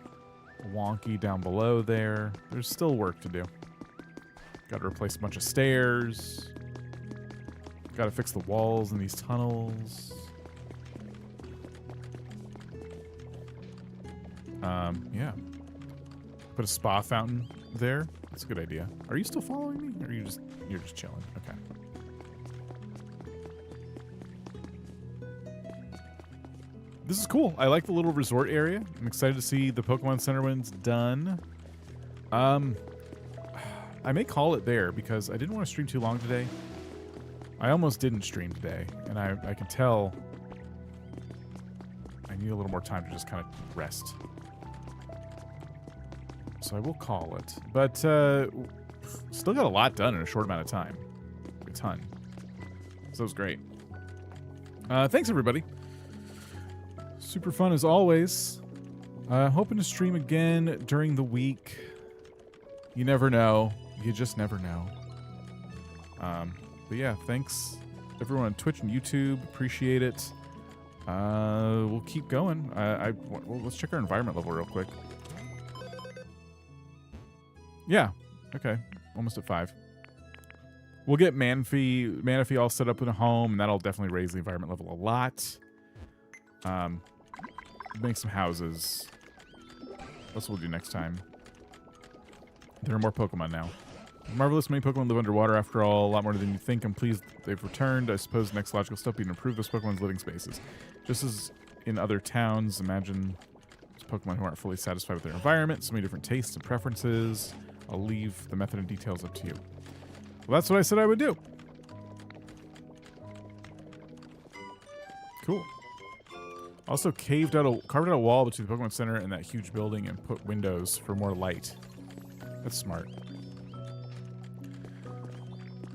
wonky down below there. There's still work to do. Gotta replace a bunch of stairs. Gotta fix the walls in these tunnels. Yeah. Put a spa fountain there. That's a good idea. Are you still following me? Or are you're just chilling? Okay. This is cool. I like the little resort area. I'm excited to see the Pokemon Center when it's done. I may call it there because I didn't want to stream too long today. I almost didn't stream today, and I can tell I need a little more time to just kind of rest. So I will call it. But still got a lot done in a short amount of time. A ton. So it was great. Thanks, everybody. Super fun as always. Hoping to stream again during the week. You never know. You just never know. But yeah, thanks everyone on Twitch and YouTube. Appreciate it. We'll keep going. Well, let's check our environment level real quick. Yeah. Okay. Almost at 5. We'll get Manaphy all set up in a home, and that'll definitely raise the environment level a lot. Make some houses. That's what we'll do next time. There are more Pokemon now. Marvelous, many Pokemon live underwater after all, a lot more than you think. I'm pleased they've returned. I suppose the next logical step would be to improve those Pokemon's living spaces. Just as in other towns, imagine Pokemon who aren't fully satisfied with their environment, so many different tastes and preferences. I'll leave the method and details up to you. Well, that's what I said I would do. Cool. Also carved out a wall between the Pokemon Center and that huge building and put windows for more light. That's smart.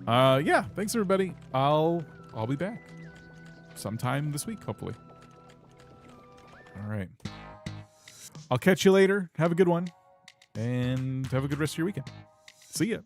Yeah, thanks everybody. I'll be back sometime this week, hopefully. All right. I'll catch you later. Have a good one. And have a good rest of your weekend. See ya.